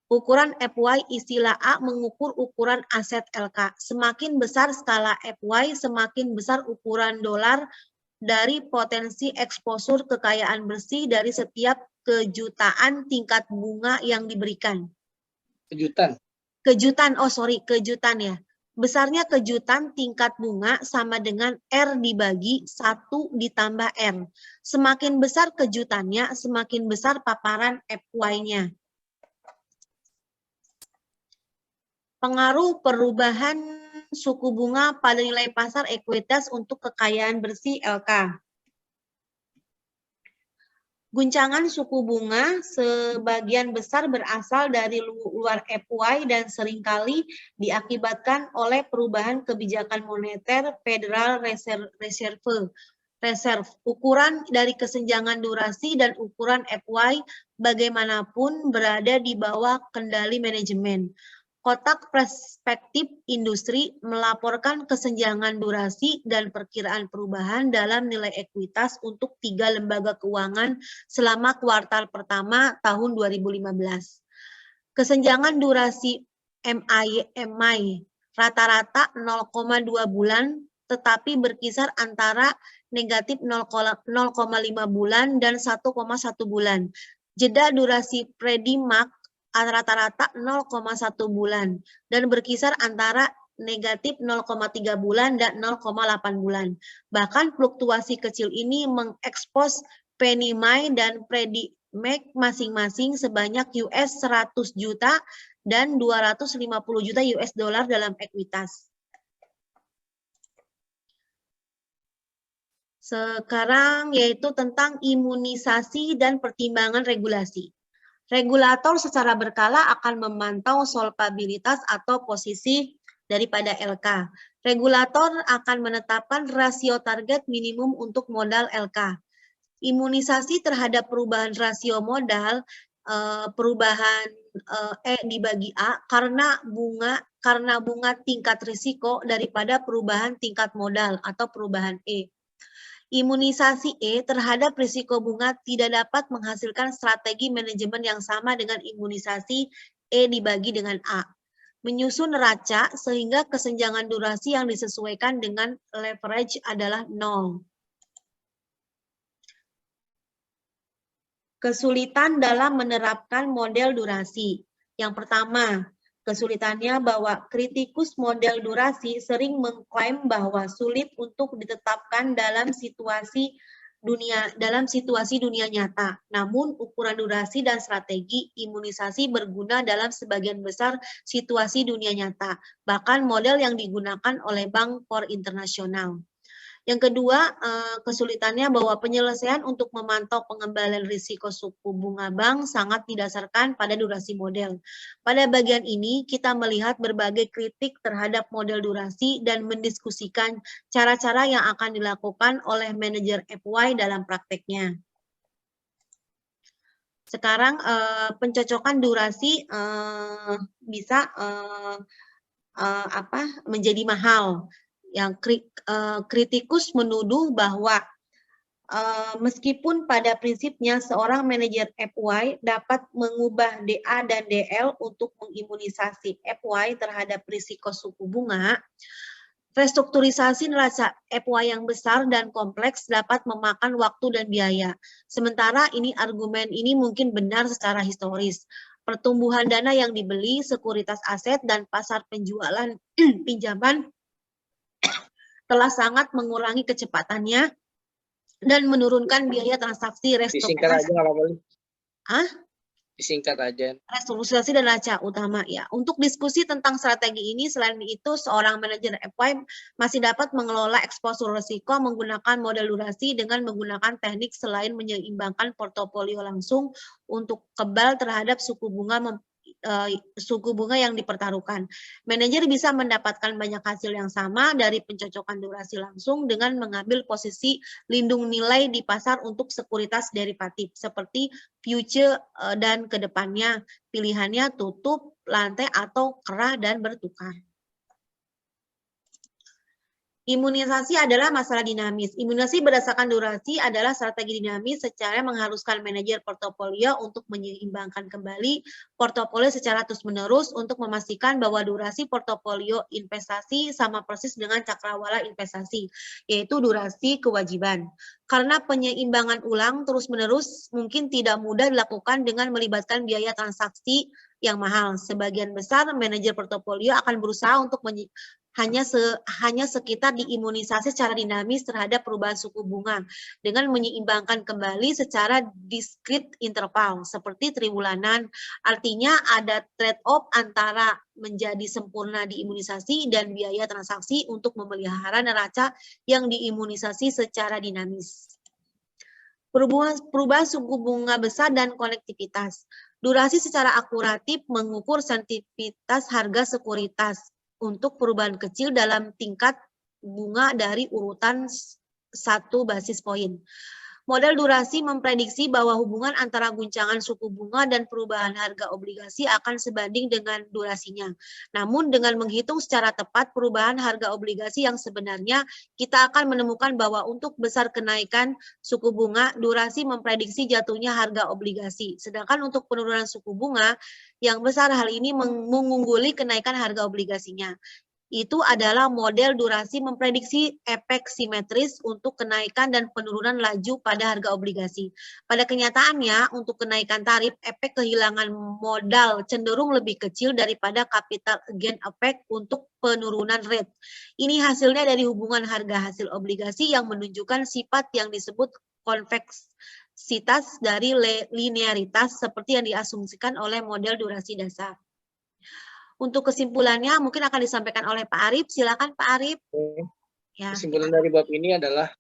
Ukuran FY istilah A mengukur ukuran aset LK. Semakin besar skala FY, semakin besar ukuran dolar dari potensi eksposur kekayaan bersih dari setiap kejutaan tingkat bunga yang diberikan. Kejutan, oh sorry, kejutan ya. Besarnya kejutan tingkat bunga sama dengan R dibagi 1 ditambah R. Semakin besar kejutannya, semakin besar paparan FY-nya. Pengaruh perubahan suku bunga pada nilai pasar ekuitas untuk kekayaan bersih LK. Guncangan suku bunga sebagian besar berasal dari luar FY dan seringkali diakibatkan oleh perubahan kebijakan moneter Federal Reserve. Ukuran dari kesenjangan durasi dan ukuran FY bagaimanapun berada di bawah kendali manajemen. Kotak perspektif industri melaporkan kesenjangan durasi dan perkiraan perubahan dalam nilai ekuitas untuk 3 lembaga keuangan selama kuartal pertama tahun 2015. Kesenjangan durasi MI rata-rata 0,2 bulan tetapi berkisar antara negatif 0,5 bulan dan 1,1 bulan. Jeda durasi predimak rata-rata 0,1 bulan dan berkisar antara negatif 0,3 bulan dan 0,8 bulan. Bahkan fluktuasi kecil ini mengekspos Penny dan Predimac masing-masing sebanyak US 100 juta dan 250 juta US dollar dalam ekuitas. Sekarang yaitu tentang imunisasi dan pertimbangan regulasi. Regulator secara berkala akan memantau solvabilitas atau posisi daripada LK. Regulator akan menetapkan rasio target minimum untuk modal LK. Imunisasi terhadap perubahan rasio modal, perubahan E dibagi A karena bunga tingkat risiko daripada perubahan tingkat modal atau perubahan E. Imunisasi E terhadap risiko bunga tidak dapat menghasilkan strategi manajemen yang sama dengan imunisasi E dibagi dengan A. Menyusun raca sehingga kesenjangan durasi yang disesuaikan dengan leverage adalah 0. Kesulitan dalam menerapkan model durasi. Yang pertama, kesulitannya bahwa kritikus model durasi sering mengklaim bahwa sulit untuk ditetapkan dalam situasi dunia nyata. Namun ukuran durasi dan strategi imunisasi berguna dalam sebagian besar situasi dunia nyata, bahkan model yang digunakan oleh Bank for International. Yang kedua, kesulitannya bahwa penyelesaian untuk memantau pengembalian risiko suku bunga bank sangat didasarkan pada durasi model. Pada bagian ini, kita melihat berbagai kritik terhadap model durasi dan mendiskusikan cara-cara yang akan dilakukan oleh manajer FY dalam prakteknya. Sekarang, pencocokan durasi bisa menjadi mahal. Yang kritikus menuduh bahwa meskipun pada prinsipnya seorang manajer FY dapat mengubah DA dan DL untuk mengimunisasi FY terhadap risiko suku bunga, restrukturisasi neraca FY yang besar dan kompleks dapat memakan waktu dan biaya. Sementara argumen ini mungkin benar secara historis. Pertumbuhan dana yang dibeli, sekuritas aset, dan pasar penjualan pinjaman telah sangat mengurangi kecepatannya dan menurunkan biaya transaksi restrukturisasi. Disingkat aja, boleh. Disingkat aja. Restrukturisasi dan neraca utama ya. Untuk diskusi tentang strategi ini, selain itu seorang manajer FY masih dapat mengelola eksposur risiko menggunakan model durasi dengan menggunakan teknik selain menyeimbangkan portofolio langsung untuk kebal terhadap suku bunga yang dipertaruhkan. Manajer bisa mendapatkan banyak hasil yang sama dari pencocokan durasi langsung dengan mengambil posisi lindung nilai di pasar untuk sekuritas derivatif seperti future dan kedepannya pilihannya tutup, lantai atau kerah dan bertukar. Imunisasi adalah masalah dinamis. Imunisasi berdasarkan durasi adalah strategi dinamis secara mengharuskan manajer portofolio untuk menyeimbangkan kembali portofolio secara terus-menerus untuk memastikan bahwa durasi portofolio investasi sama persis dengan cakrawala investasi, yaitu durasi kewajiban. Karena penyeimbangan ulang terus-menerus mungkin tidak mudah dilakukan dengan melibatkan biaya transaksi yang mahal. Sebagian besar manajer portofolio akan berusaha untuk hanya sekitar diimunisasi secara dinamis terhadap perubahan suku bunga dengan menyeimbangkan kembali secara diskrit interval seperti triwulanan. Artinya ada trade-off antara menjadi sempurna diimunisasi dan biaya transaksi untuk memelihara neraca yang diimunisasi secara dinamis. Perubahan suku bunga besar dan konektivitas. Durasi secara akuratif mengukur sensitivitas harga sekuritas untuk perubahan kecil dalam tingkat bunga dari urutan 1 basis poin. Model durasi memprediksi bahwa hubungan antara guncangan suku bunga dan perubahan harga obligasi akan sebanding dengan durasinya. Namun dengan menghitung secara tepat perubahan harga obligasi yang sebenarnya, kita akan menemukan bahwa untuk besar kenaikan suku bunga, durasi memprediksi jatuhnya harga obligasi. Sedangkan untuk penurunan suku bunga yang besar, hal ini mengungguli kenaikan harga obligasinya. itu adalah model durasi memprediksi efek simetris untuk kenaikan dan penurunan laju pada harga obligasi. Pada kenyataannya, untuk kenaikan tarif, efek kehilangan modal cenderung lebih kecil daripada capital gain effect untuk penurunan rate. Ini hasilnya dari hubungan harga hasil obligasi yang menunjukkan sifat yang disebut konveksitas dari linearitas seperti yang diasumsikan oleh model durasi dasar. Untuk kesimpulannya mungkin akan disampaikan oleh Pak Arif. Silakan Pak Arif. Ya. Kesimpulan dari bab ini adalah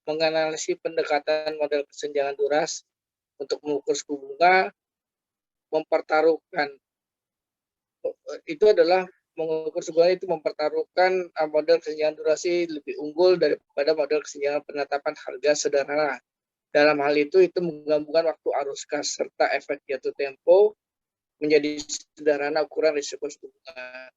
menganalisis pendekatan model kesenjangan duras untuk mengukur suku bunga, mempertaruhkan itu adalah mengukur suku bunga itu mempertaruhkan model kesenjangan durasi lebih unggul daripada model kesenjangan penetapan harga sederhana. Dalam hal itu menggabungkan waktu arus kas serta efek jatuh tempo menjadi sederhana ukuran risiko suku bunga.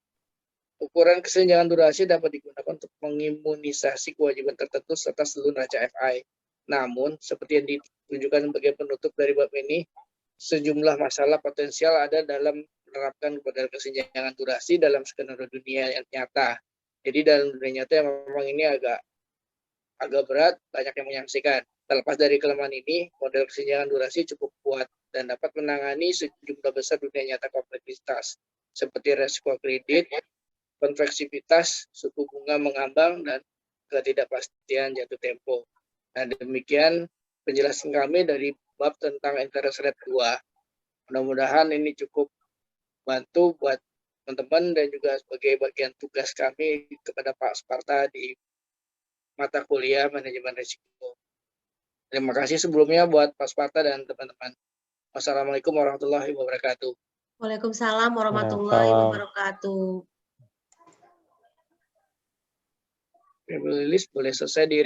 Ukuran kesenjangan durasi dapat digunakan untuk mengimunisasi kewajiban tertentu serta seluruh neraca FI. Namun, seperti yang ditunjukkan sebagai penutup dari bab ini, sejumlah masalah potensial ada dalam menerapkan model kesenjangan durasi dalam skenario dunia yang nyata. Jadi dalam dunia nyata yang memang ini agak berat, banyak yang menyaksikan. Terlepas dari kelemahan ini, model kesenjangan durasi cukup kuat dan dapat menangani sejumlah besar dunia nyata kompleksitas seperti resiko kredit, konveksivitas, suku bunga mengambang, dan ketidakpastian jatuh tempo. Nah, demikian penjelasan kami dari bab tentang interest rate 2. Mudah-mudahan ini cukup bantu buat teman-teman dan juga sebagai bagian tugas kami kepada Pak Sparta di mata kuliah manajemen risiko. Terima kasih sebelumnya buat Pak Sparta dan teman-teman. Wassalamualaikum warahmatullahi wabarakatuh. Waalaikumsalam warahmatullahi wabarakatuh. Lilis boleh selesai di